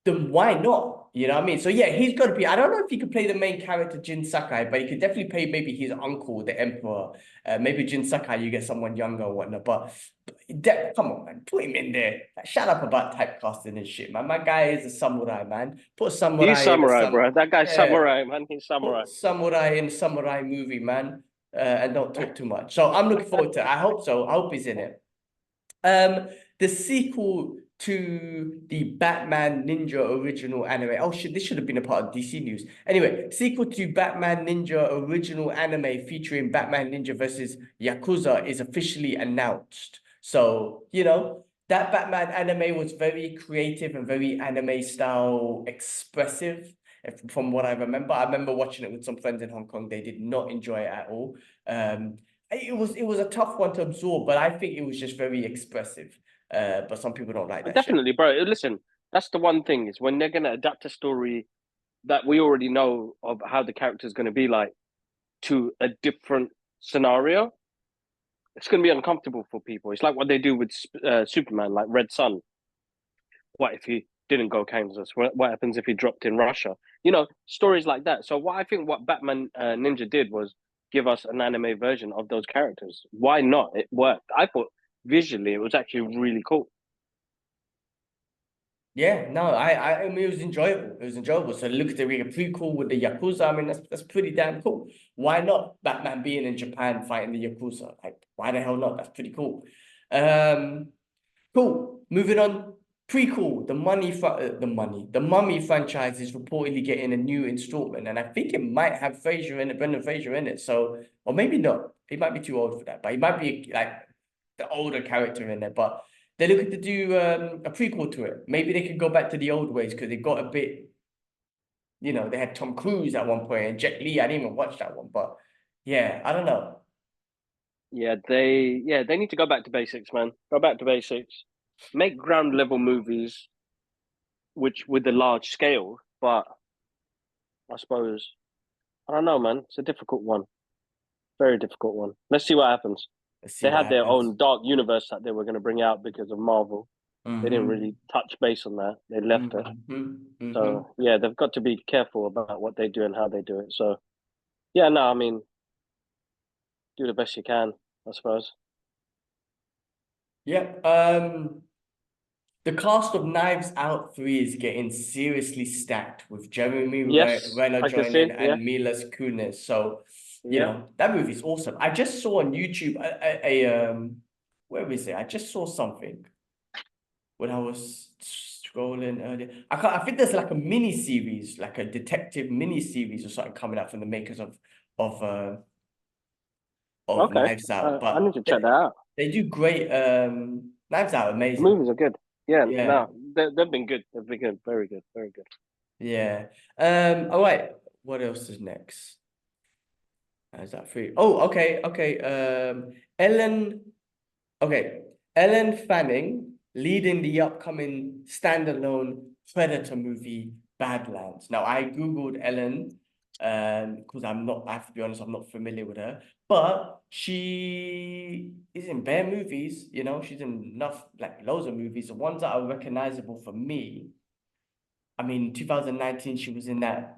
Then why not? You know what I mean? So yeah, he's got to be. I don't know if he could play the main character Jin Sakai, but he could definitely play maybe his uncle, the Emperor. Maybe Jin Sakai, you get someone younger or whatnot. But come on, man, put him in there. Like, shut up about typecasting and shit, man. My guy is a samurai, man. Put samurai. He's samurai, bro. That guy's samurai, man. He's samurai. Put samurai in samurai movie, man. And don't talk too much. So I'm looking forward to it. I hope so. I hope he's in it. The sequel to the Batman Ninja original anime. Oh shit, this should have been a part of DC news. Anyway, sequel to Batman Ninja original anime featuring Batman Ninja versus Yakuza is officially announced. So, you know, that Batman anime was very creative and very anime style expressive. From what I remember watching it with some friends in Hong Kong. They did not enjoy it at all. It was a tough one to absorb, but I think it was just very expressive. But some people don't like that. Definitely, shit. Bro. Listen, that's the one thing is when they're gonna adapt a story that we already know of how the character is gonna be like to a different scenario, it's gonna be uncomfortable for people. It's like what they do with Superman, like Red Sun. What if he didn't go Kansas? What happens if he dropped in Russia? You know, stories like that. So what Batman Ninja did was give us an anime version of those characters. Why not? It worked. I thought visually it was actually really cool. Yeah, no, I mean, it was enjoyable. It was enjoyable. So look at the prequel with the Yakuza. I mean, that's pretty damn cool. Why not Batman being in Japan fighting the Yakuza? Like, why the hell not? That's pretty cool. Cool. Moving on. Prequel, the Mummy franchise is reportedly getting a new installment, and I think it might have Brendan Fraser in it. So, or maybe not. He might be too old for that, but he might be like the older character in there. But they're looking to do a prequel to it. Maybe they could go back to the old ways because it got a bit, you know, they had Tom Cruise at one point and Jet Li. I didn't even watch that one, but yeah, I don't know. Yeah, they need to go back to basics, man. Go back to basics. Make ground level movies, which with a large scale, but I suppose I don't know, man. It's a difficult one. Very difficult one. Let's see what happens. They had their own dark universe that they were going to bring out because of Marvel. They didn't really touch base on that. They left it. So yeah, they've got to be careful about what they do and how they do it. So yeah, no, I mean, do the best you can, I suppose. Yeah. The cast of Knives Out 3 is getting seriously stacked with Jeremy Yes, Renner I can see. joining Yeah, and Mila's Kunis. So, you yeah. know, that movie's awesome. I just saw on YouTube where is it? I just saw something when I was scrolling earlier. I think there's like a mini series, like a detective mini series or something coming out from the makers of uh of Okay, Knives Out. I need But to check that out. they do great. Knives Out, The amazing. movies are good. Yeah, Yeah, no, they've been good. They've been good. Very good. Very good. yeah. All right. What else is next? Is that free? Oh, okay, okay. Ellen. Okay, Ellen Fanning leading the upcoming standalone Predator movie Badlands. Now, I googled Ellen, because I have to be honest, I'm not familiar with her, but she is in bare movies. You know, she's in enough, like loads of movies. The ones that are recognizable for me. I mean, 2019, she was in that.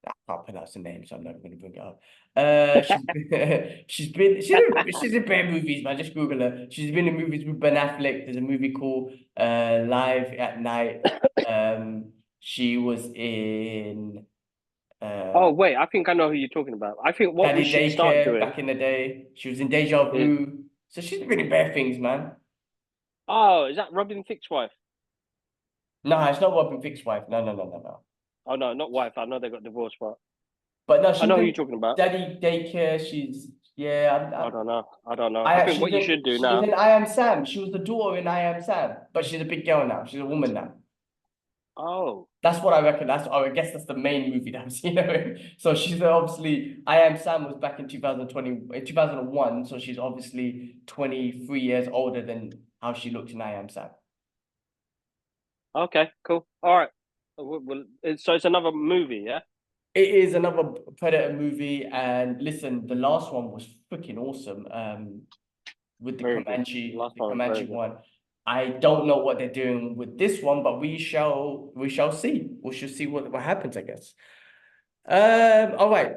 I can't pronounce the name, so I'm not going to bring it up. She's in bad movies, man. Just Google her. She's been in movies with Ben Affleck. There's a movie called Live at Night. She was in Oh wait, I think I know who you're talking about. I think what we Daddy should start Daycare doing back in the day. She was in Deja is, Vu. So she's been in bad things, man. oh, is that Robin Thicke's wife? No, it's not Robin Thicke's wife. No, no, no, no, no. Oh no, not wife. I know they got divorced, but But no, I she's know who you're in talking about. Daddy Daycare. She's yeah. I don't know. I don't know. I I think what you should do she was now. in I Am Sam. She was the daughter in I Am Sam, but she's a big girl now. She's a woman now. Oh, That's what I reckon. I guess that's the main movie that I've seen her in. So she's obviously I Am Sam was back in 2020, 2001. So she's obviously 23 years older than how she looked in I Am Sam. okay, cool. All right. Well, so it's another movie, yeah? It is another Predator movie, and listen, the last one was freaking awesome. With Very good. Last the one was very Comanche good. one. I don't know what they're doing with this one, but we shall see. We shall see what happens, I guess. All right.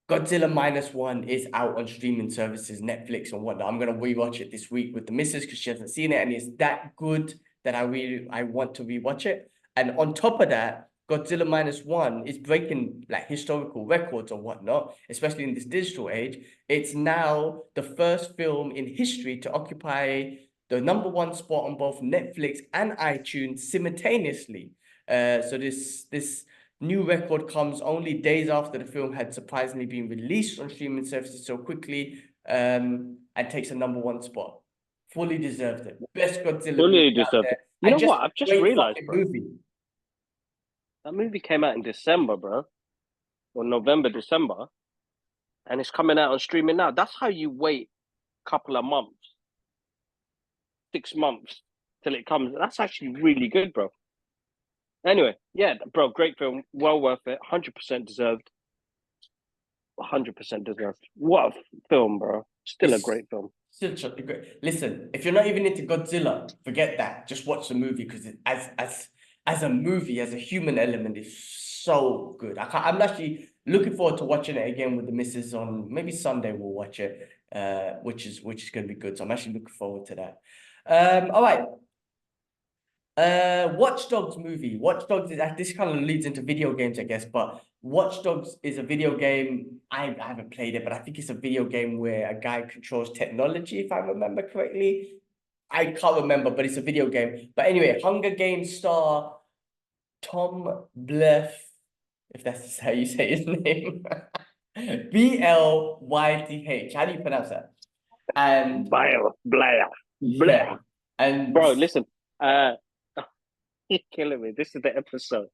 Godzilla Minus One is out on streaming services, Netflix and whatnot. I'm gonna rewatch it this week with the missus because she hasn't seen it, and it's that good that I want to rewatch it. And on top of that, Godzilla Minus One is breaking like historical records or whatnot, especially in this digital age. It's now the first film in history to occupy the #1 spot on both Netflix and iTunes simultaneously. So this new record comes only days after the film had surprisingly been released on streaming services so quickly, and takes a #1 spot. Fully deserved it. Best Godzilla Fully movie out deserved there. it. You And know just what? a I've just great realized, fucking bro. movie. That movie came out in December, bro, or November, December, and it's coming out on streaming now. That's how you wait a couple of months, 6 months till it comes. That's actually really good, bro. Anyway, yeah, bro, great film, well worth it, 100% deserved, 100% deserved. What a film, bro! Still a It's great film. such a great. Listen, if you're not even into Godzilla, forget that. Just watch the movie because as a movie, as a human element, it's so good. I'm actually looking forward to watching it again with the missus on maybe Sunday. We'll watch it, which is going to be good. So I'm actually looking forward to that. All right. Watch Dogs movie. Watch Dogs is this kind of leads into video games, I guess, but Watch Dogs is a video game. I haven't played it, but I think it's a video game where a guy controls technology, if I remember correctly. I can't remember, but it's a video game. But anyway, Hunger Games star Tom Blyth, if that's how you say his name. Blyth. How do you pronounce that? And Blah, blah, yeah, blah. and Bro, listen, uh, you're killing me. This is the episode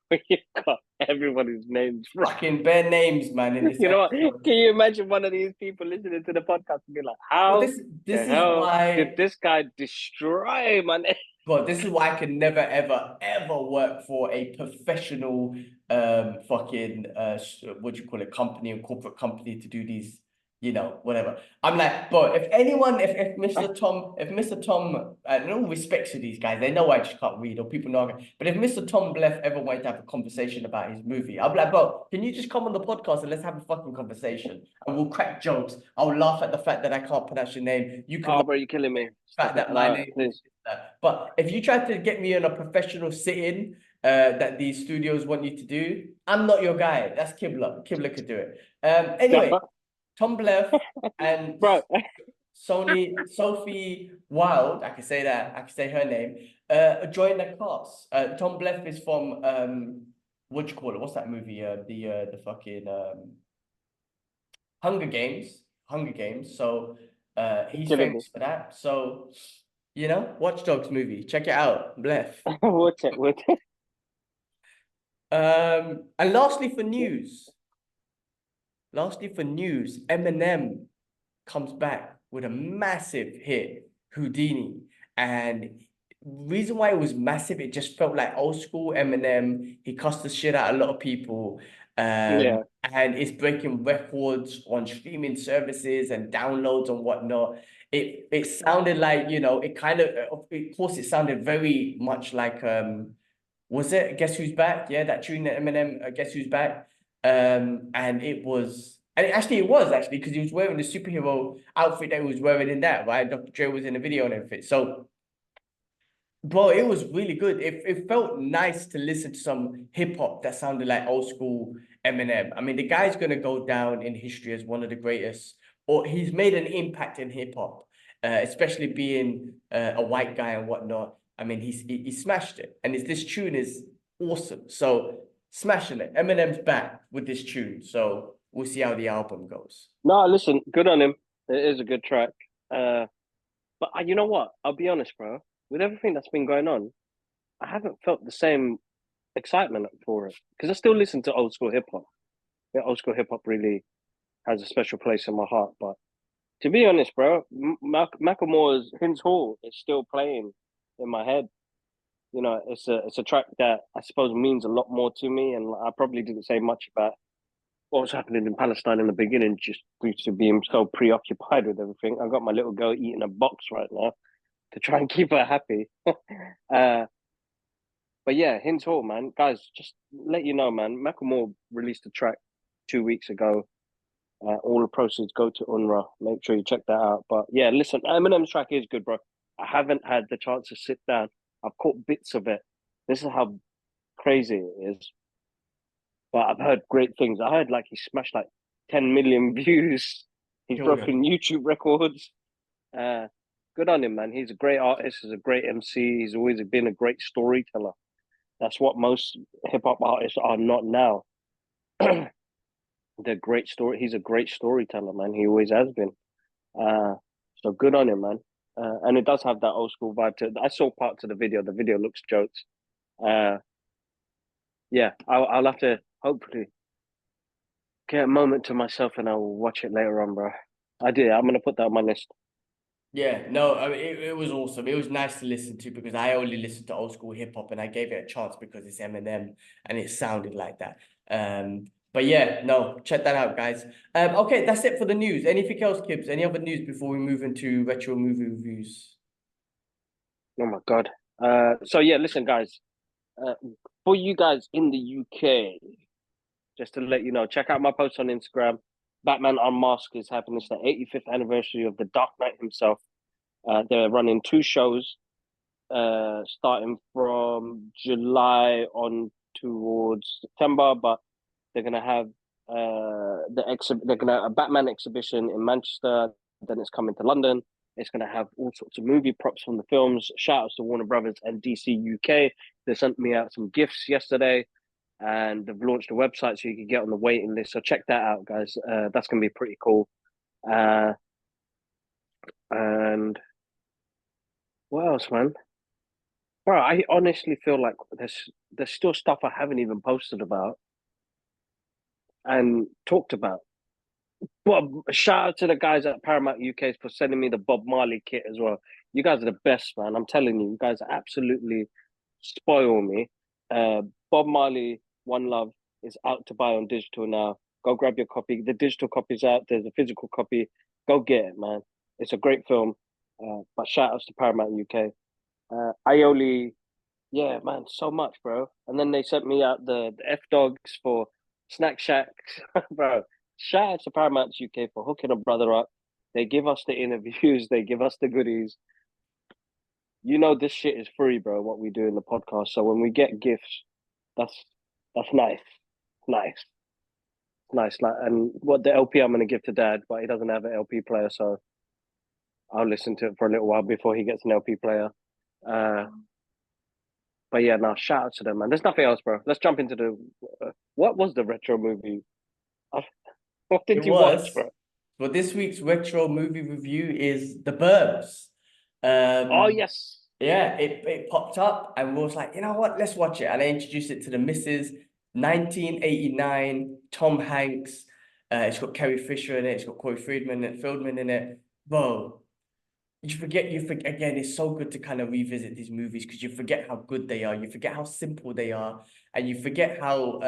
where you've got everybody's names right. fucking bare names, man, in this You know what? episode. Can you imagine one of these people listening to the podcast and be like, Well, how this the is hell did why, this guy destroy my name? God, this is why I can never, ever, ever work for a professional, fucking, what do you call it, company, or corporate company to do these, whatever. I'm like, but if Mr. Tom, no respect to these guys, they know I just can't read, or people know. But if Mr. Tom Bleff ever wanted to have a conversation about his movie, I'll be like, bro, can you just come on the podcast and let's have a fucking conversation, and we'll crack jokes. I'll laugh at the fact that I can't pronounce your name. You can Oh, laugh bro, you're killing me. at the fact that my name is that. But if you try to get me on a professional sit-in that these studios want you to do, I'm not your guy. That's Kibla. Kibla could do it. Anyway. Tom Bleff and bro. Sophie Wilde, I can say that, I can say her name, joined the cast. Tom Bleff is from what do you call it? What's that movie? The fucking Hunger Games. Hunger Games. So he's famous for that. So Watch Dogs movie. Check it out. Bleff. Watch it. And lastly for news, Eminem comes back with a massive hit, Houdini. And reason why it was massive, it just felt like old school Eminem. He cussed the shit out a lot of people. And it's breaking records on streaming services and downloads and whatnot. It sounded like, it kind of, of course, it sounded very much like, was it Guess Who's Back? Yeah, that tune that Eminem, Guess Who's Back? And it was because he was wearing the superhero outfit that he was wearing in that, right? Dr. Dre was in the video and everything. So, bro, it was really good. It felt nice to listen to some hip hop that sounded like old school Eminem. I mean, the guy's gonna go down in history as one of the greatest, or he's made an impact in hip hop, especially being a white guy and whatnot. I mean, he smashed it, and this tune is awesome. So. Smashing it. Eminem's back with this tune, so we'll see how the album goes. No, listen, good on him. It is a good track. But you know what? I'll be honest, bro. With everything that's been going on, I haven't felt the same excitement for it because I still listen to old school hip hop. Yeah, old school hip hop really has a special place in my heart. But to be honest, bro, Macklemore's Hinds Hall is still playing in my head. It's a track that I suppose means a lot more to me, and I probably didn't say much about what was happening in Palestine in the beginning, just due to being so preoccupied with everything. I got my little girl eating a box right now to try and keep her happy. But yeah, Hinds Hall, man, guys, just let you know, man. Macklemore released a track 2 weeks ago. All the proceeds go to UNRWA. Make sure you check that out. But yeah, listen, Eminem's track is good, bro. I haven't had the chance to sit down. I've caught bits of it. This is how crazy it is. But I've heard great things. I heard like he smashed like 10 million views. He's broken YouTube records. Good on him, man. He's a great artist. He's a great MC. He's always been a great storyteller. That's what most hip hop artists are not now. They're great story. He's a great storyteller, man. He always has been. So good on him, man. And it does have that old school vibe to it. I saw parts of the video. The video looks jokes. Yeah, I'll have to hopefully get a moment to myself and I'll watch it later on, bro. I'm gonna put that on my list. Yeah, no, I mean, it was awesome. It was nice to listen to because I only listened to old school hip hop and I gave it a chance because it's Eminem and it sounded like that. But yeah, no, check that out, guys. Okay, that's it for the news. Anything else, Kibbs? Any other news before we move into retro movie reviews? Oh my God. So yeah, listen, guys. For you guys in the UK, just to let you know, check out my post on Instagram. Batman Unmasked is happening. It's the 85th anniversary of the Dark Knight himself. They're running 2 shows, starting from July on towards September, but they're gonna have they're gonna have a Batman exhibition in Manchester. Then it's coming to London. It's gonna have all sorts of movie props from the films. Shout outs to Warner Brothers and DC UK. They sent me out some gifts yesterday, and they've launched a website so you can get on the waiting list. So check that out, guys. That's gonna be pretty cool. And what else, man? Bro, I honestly feel like there's still stuff I haven't even posted about and talked about. But shout out to the guys at Paramount UK for sending me the Bob Marley kit as well. You guys are the best, man. I'm telling you, you guys absolutely spoil me. Bob Marley One Love is out to buy on digital now. Go grab your copy. The digital copy's out. There's a physical copy. Go get it, man. It's a great film. But shout outs to Paramount UK. Aioli, yeah, man, so much, bro. And then they sent me out the F Dogs for Snack Shacks, bro. Shout out to Paramount UK for hooking a brother up. They give us the interviews. They give us the goodies. You know this shit is free, bro. What we do in the podcast. So when we get gifts, that's nice, nice, nice. Like, and what the LP I'm gonna give to Dad, but he doesn't have an LP player, so I'll listen to it for a little while before he gets an LP player. But yeah, no, shout out to them, man. There's nothing else, bro. Let's jump into the. What was the retro movie? What did It you watch, was. bro? But this week's retro movie review is The Burbs. Oh yes. Yeah, it popped up and we was like, you know what, let's watch it. And I introduced it to the missus. 1989, Tom Hanks. It's got Carrie Fisher in it. It's got Corey Feldman in it. Bro, you forget again. It's so good to kind of revisit these movies because you forget how good they are. You forget how simple they are, and you forget how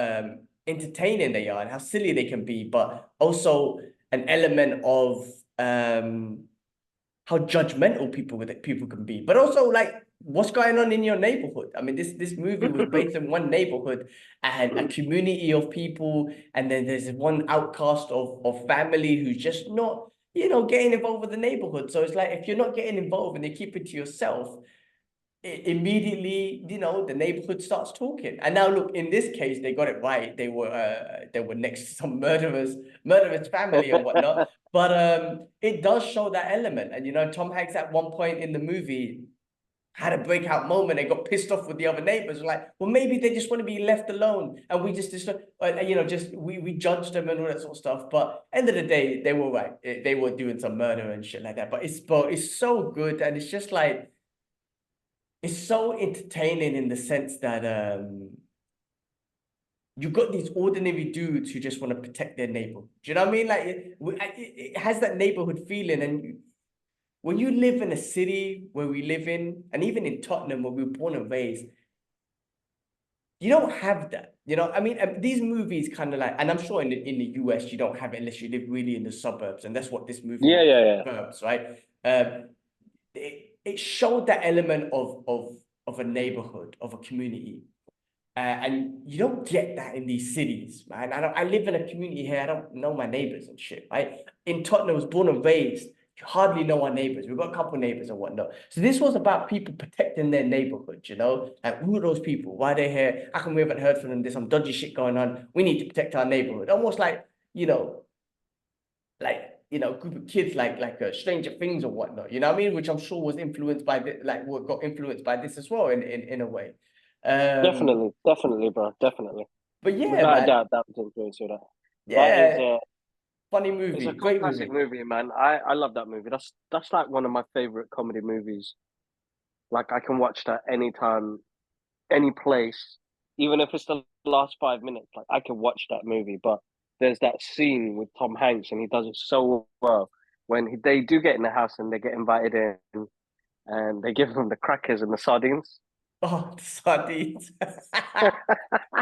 entertaining they are and how silly they can be. But also an element of how judgmental people can be, but also like what's going on in your neighborhood. I mean, this movie was based in one neighborhood and a community of people, and then there's one outcast of family who's just not, getting involved with the neighborhood. So it's like if you're not getting involved and you keep it to yourself, immediately, the neighborhood starts talking. And now look, in this case, they got it right. They were next to some murderous family and whatnot. But it does show that element. And Tom Hanks at one point in the movie had a breakout moment and got pissed off with the other neighbors. Like, well, maybe they just want to be left alone, and we just we judged them and all that sort of stuff. But end of the day, they were right. They were doing some murder and shit like that. But it's so good, and it's just like it's so entertaining in the sense that you've got these ordinary dudes who just want to protect their neighbor. Do you know what I mean? Like it has that neighborhood feeling, and when you live in a city where we live in, and even in Tottenham where we were born and raised, you don't have that. I mean, these movies kind of like, and I'm sure in the US you don't have it unless you live really in the suburbs, and that's what this movie was, Yeah. suburbs, right? It showed that element of a neighborhood, of a community. And you don't get that in these cities, man. I live in a community here. I don't know my neighbors and shit, right? In Tottenham, I was born and raised. You hardly know our neighbors. We've got a couple of neighbors and whatnot. So this was about people protecting their neighborhood, Like, who are those people? Why are they here? How come we haven't heard from them? There's some dodgy shit going on. We need to protect our neighborhood. Almost like, group of kids like Stranger Things or whatnot, you know what I mean? Which I'm sure was influenced by what got influenced by this as well in a way. Definitely, bro. Definitely. But yeah, Without a man. doubt, that was influenced with that. But Yeah, funny it's a movie, great fantastic movie. movie, man. I love that movie. That's like one of my favorite comedy movies. Like I can watch that anytime, any place, even if it's the last 5 minutes. Like I can watch that movie. But there's that scene with Tom Hanks, and he does it so well when they do get in the house and they get invited in, and they give them the crackers and the sardines. Oh, the sardines.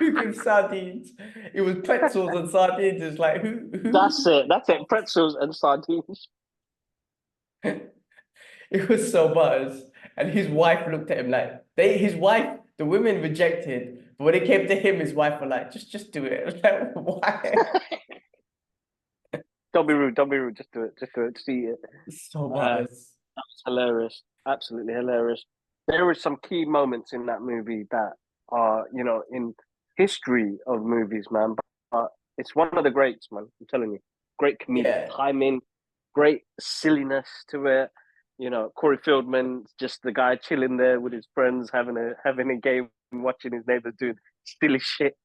Who gives sardines? It was pretzels and sardines. It's like That's it. That's it. Pretzels and sardines. It was so butters. And his wife looked at him like the women rejected, but when it came to him, his wife were like, just do it. Like, why? Don't be rude. Don't be rude. Just do it. Just do it. See it. So That butters. was hilarious. Absolutely hilarious. There were some key moments in that movie that are, in history of movies, man. But it's one of the greats, man. I'm telling you. Great comedic Yeah. timing, great silliness to it. Corey Feldman, just the guy chilling there with his friends, having a game, watching his neighbors doing silly shit.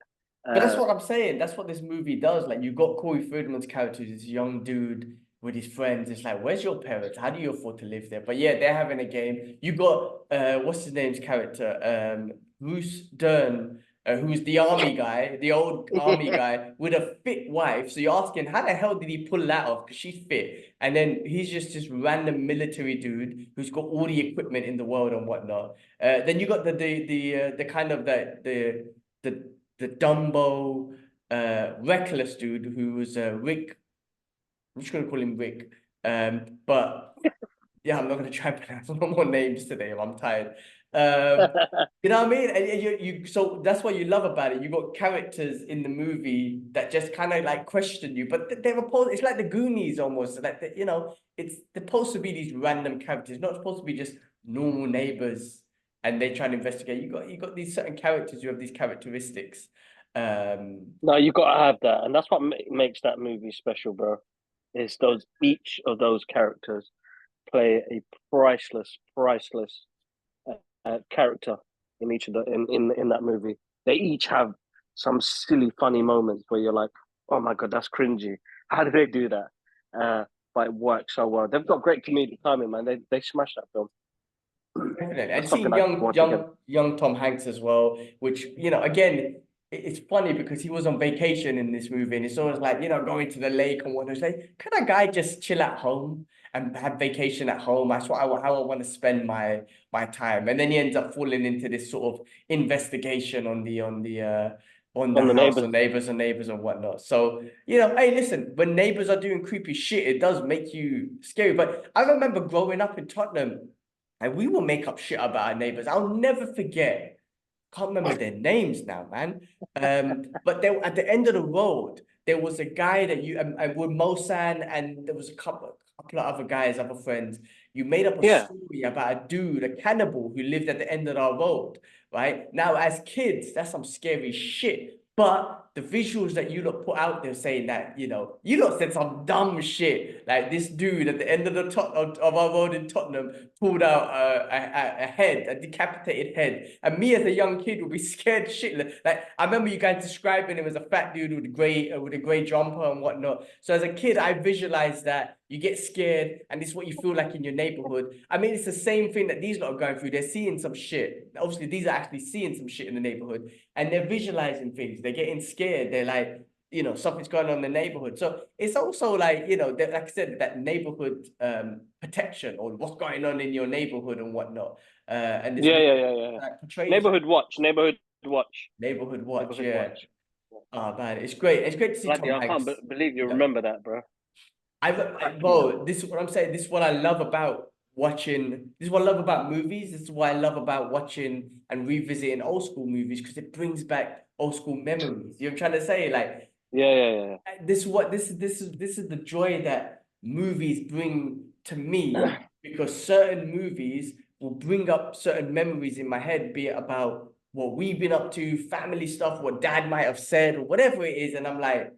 But that's what I'm saying. That's what this movie does. Like, you got Corey Feldman's character, this young dude with his friends. It's like, where's your parents? How do you afford to live there? But yeah, they're having a game. You got what's his name's character? Bruce Dern, who's the army guy, the old army guy with a fit wife. So you're asking, how the hell did he pull that off? Because she's fit, and then he's just this random military dude who's got all the equipment in the world and whatnot. Then you got the kind of the Dumbo, reckless dude who was Rick. I'm just gonna call him Rick. But yeah, I'm not gonna try and pronounce no more names today. I'm tired. You know what I mean? And you so that's what you love about it. You got characters in the movie that just kind of like question you, but they're opposed. It's like the Goonies almost. Like you know, it's they're supposed to be these random characters, not supposed to be just normal neighbors, and they try and investigate. You got these certain characters who have these characteristics. No, you got to have that, and that's what makes that movie special, bro. Is those each of those characters play a priceless character in each of the in that movie. They each have some silly, funny moments where you're like, "Oh my god, that's cringy. How did they do that?" But it works so well. They've got great comedic timing, man. They smashed that film. Definitely. And That's something seeing I young, watch again. young Tom Hanks as well, which, you know, again, it's funny because he was on vacation in this movie and it's always like, you know, going to the lake and whatnot. It's like, can a guy just chill at home and have vacation at home? That's what how I want to spend my time. And then he ends up falling into this sort of investigation on the On the house neighbors. and neighbors and whatnot. So, you know, hey, listen, when neighbors are doing creepy shit, it does make you scary. But I remember growing up in Tottenham, and we will make up shit about our neighbors. I'll never forget. Can't remember their names now, man. But there at the end of the road, there was a guy that you and with Mosan, and there was a couple of other guys, other friends. You made up a Yeah, story about a dude, a cannibal who lived at the end of our road, right? Now, as kids, that's some scary shit. But the visuals that you lot put out there saying that, you lot said some dumb shit. Like this dude at the end of of our road in Tottenham pulled out a head, a decapitated head. And me as a young kid would be scared shitless. Like I remember you guys describing him as a fat dude with a gray jumper and whatnot. So as a kid, I visualized that. You get scared, and this is what you feel like in your neighborhood. I mean, it's the same thing that these lot are going through. They're seeing some shit. Obviously, these are actually seeing some shit in the neighborhood, and they're visualizing things. They're getting scared. They're like, something's going on in the neighborhood. So it's also like, like I said, that neighborhood protection or what's going on in your neighborhood and whatnot. And this yeah. like, portrays that. Neighborhood watch, neighborhood watch, Neighborhood watch, neighborhood yeah. watch. Oh man, it's great. It's great to see Bloody, Tom I can't Hanks. believe you Yeah. remember that, bro. Happy. Bro, this is what I'm saying. This is what I love about watching. This is what I love about movies. This is what I love about watching and revisiting old school movies because it brings back old school memories. You know what I'm trying to say? Like Yeah. this is the joy that movies bring to me because certain movies will bring up certain memories in my head, be it about what we've been up to, family stuff, what dad might have said, or whatever it is, and I'm like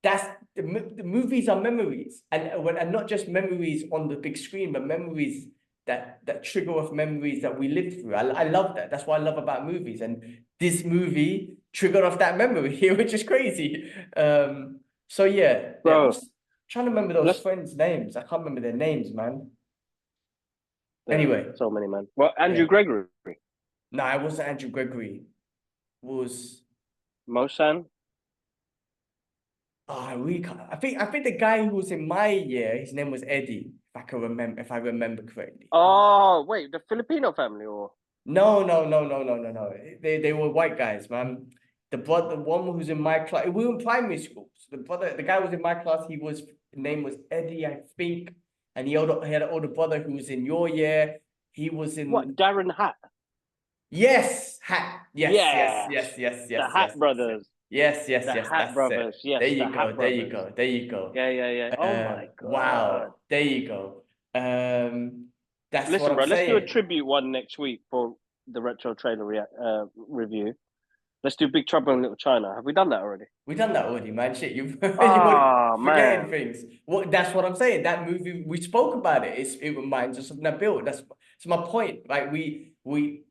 that's the movies are memories and not just memories on the big screen, but memories that trigger off memories that we lived through. I love that. That's what I love about movies. And this movie triggered off that memory here, which is crazy. So yeah, Bro, what's trying to remember those let's friends' names. I can't remember their names, man. Anyway, so many, man. Well, yeah. Andrew Gregory, No, it wasn't Andrew Gregory. It was Mosan. oh, I really can't. I think the guy who was in my year, his name was Eddie, if I remember correctly. Oh, wait, the Filipino family or No. They were white guys, man. The one who's in my class, we were in primary school. So the guy was in my class. His name was Eddie, I think, and he had an older brother who was in your year. He was what? in Darren Hat. yes, hat, yes, yes, Yes, yes, yes, the yes, Hat yes, yes, brothers. yes, The yes. Hat That's it. brothers. There Yes, the you Hat go. There you brothers. go. There you go. Yeah. Oh my god. Wow. There you go. That's what Listen, I'm bro, let's do a saying. tribute one next week for the retro trailer review. Let's do Big Trouble in Little China. Have we done that already? We done that already, man. Shit, you're Oh forgetting man. things. That's what I'm saying. That movie, we spoke about it. It reminds us of Nabil. That's my point. Like we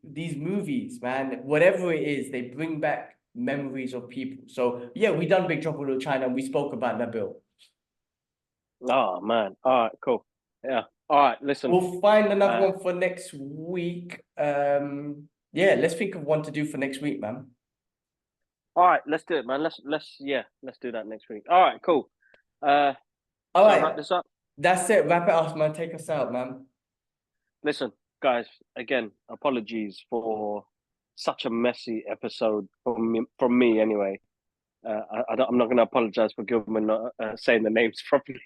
these movies, man, whatever it is, they bring back memories of people. So yeah, we done Big Trouble in Little China and we spoke about Nabil. Oh man. All right, cool. Yeah. All right, listen. We'll find another Uh, one for next week. Yeah, let's think of one to do for next week, man. all right, let's do it, man. Let's do that next week. All right, cool. Uh, All shall I wrap right, this up? that's it. Wrap it up, man. Take us out, man. Listen, guys, again, apologies for such a messy episode from me anyway. I'm not going to apologize for Gilman not saying the names properly.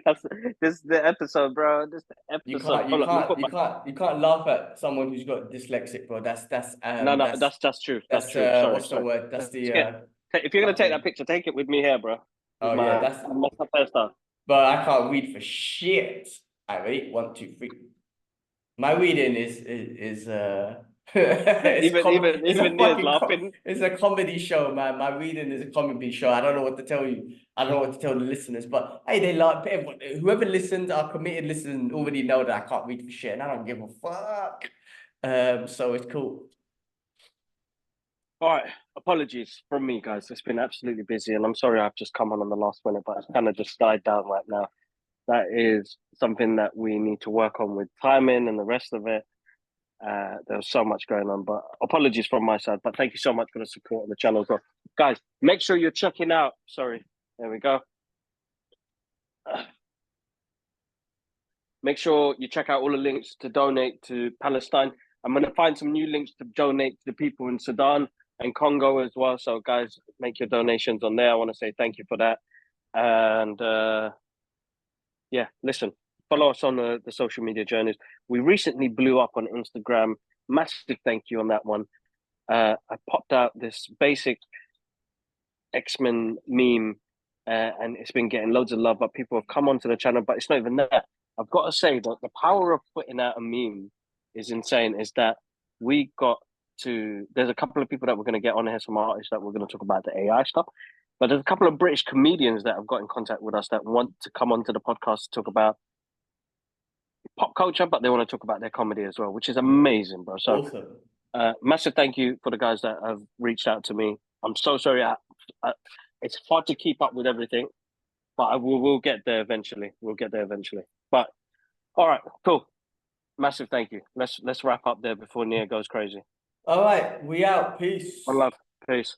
That's this is the episode, bro. This is the You episode. can't, you Hold on, let me can't, put you my. can't, you can't laugh at someone who's got dyslexic, bro. No, that's true. That's true. Sorry, What's the sorry. word? That's Let's the get. If you're gonna take that fucking. picture, take it with me here, bro. With Oh yeah, that's. my hairstyle. But I can't read for shit. I ready? One, two, three. My reading is it's a Even Nia's fucking laughing. it's a comedy show, man. My reading is a comedy show. I don't know what to tell you. I don't know what to tell the listeners, but hey, they like everyone, whoever listens, our committed listeners already know that I can't read for shit, and I don't give a fuck. So it's cool. All right, apologies from me, guys. It's been absolutely busy, and I'm sorry I've just come on the last minute, but it's kind of just died down right now. That is something that we need to work on with timing and the rest of it. There's so much going on, but apologies from my side. But thank you so much for the support on the channel as well, guys. Make sure you're checking out. Sorry, there we go. Make sure you check out all the links to donate to Palestine. I'm going to find some new links to donate to the people in Sudan and Congo as well. So, guys, make your donations on there. I want to say thank you for that. And yeah, listen, follow us on the social media journeys. We recently blew up on Instagram. Massive thank you on that one. I popped out this basic X-Men meme, and it's been getting loads of love, but people have come onto the channel, but it's not even that. I've got to say that the power of putting out a meme is insane, is that we got there's a couple of people that we're going to get on here, some artists that we're going to talk about the AI stuff, but there's a couple of British comedians that have got in contact with us that want to come onto the podcast to talk about pop culture, but they want to talk about their comedy as well, which is amazing, bro. So Awesome. massive thank you for the guys that have reached out to me. I'm so sorry. It's hard to keep up with everything, but we'll get there eventually. We'll get there eventually. But all right, cool. Massive thank you. Let's wrap up there before Nia goes crazy. All right, we out. Peace. One love. Peace.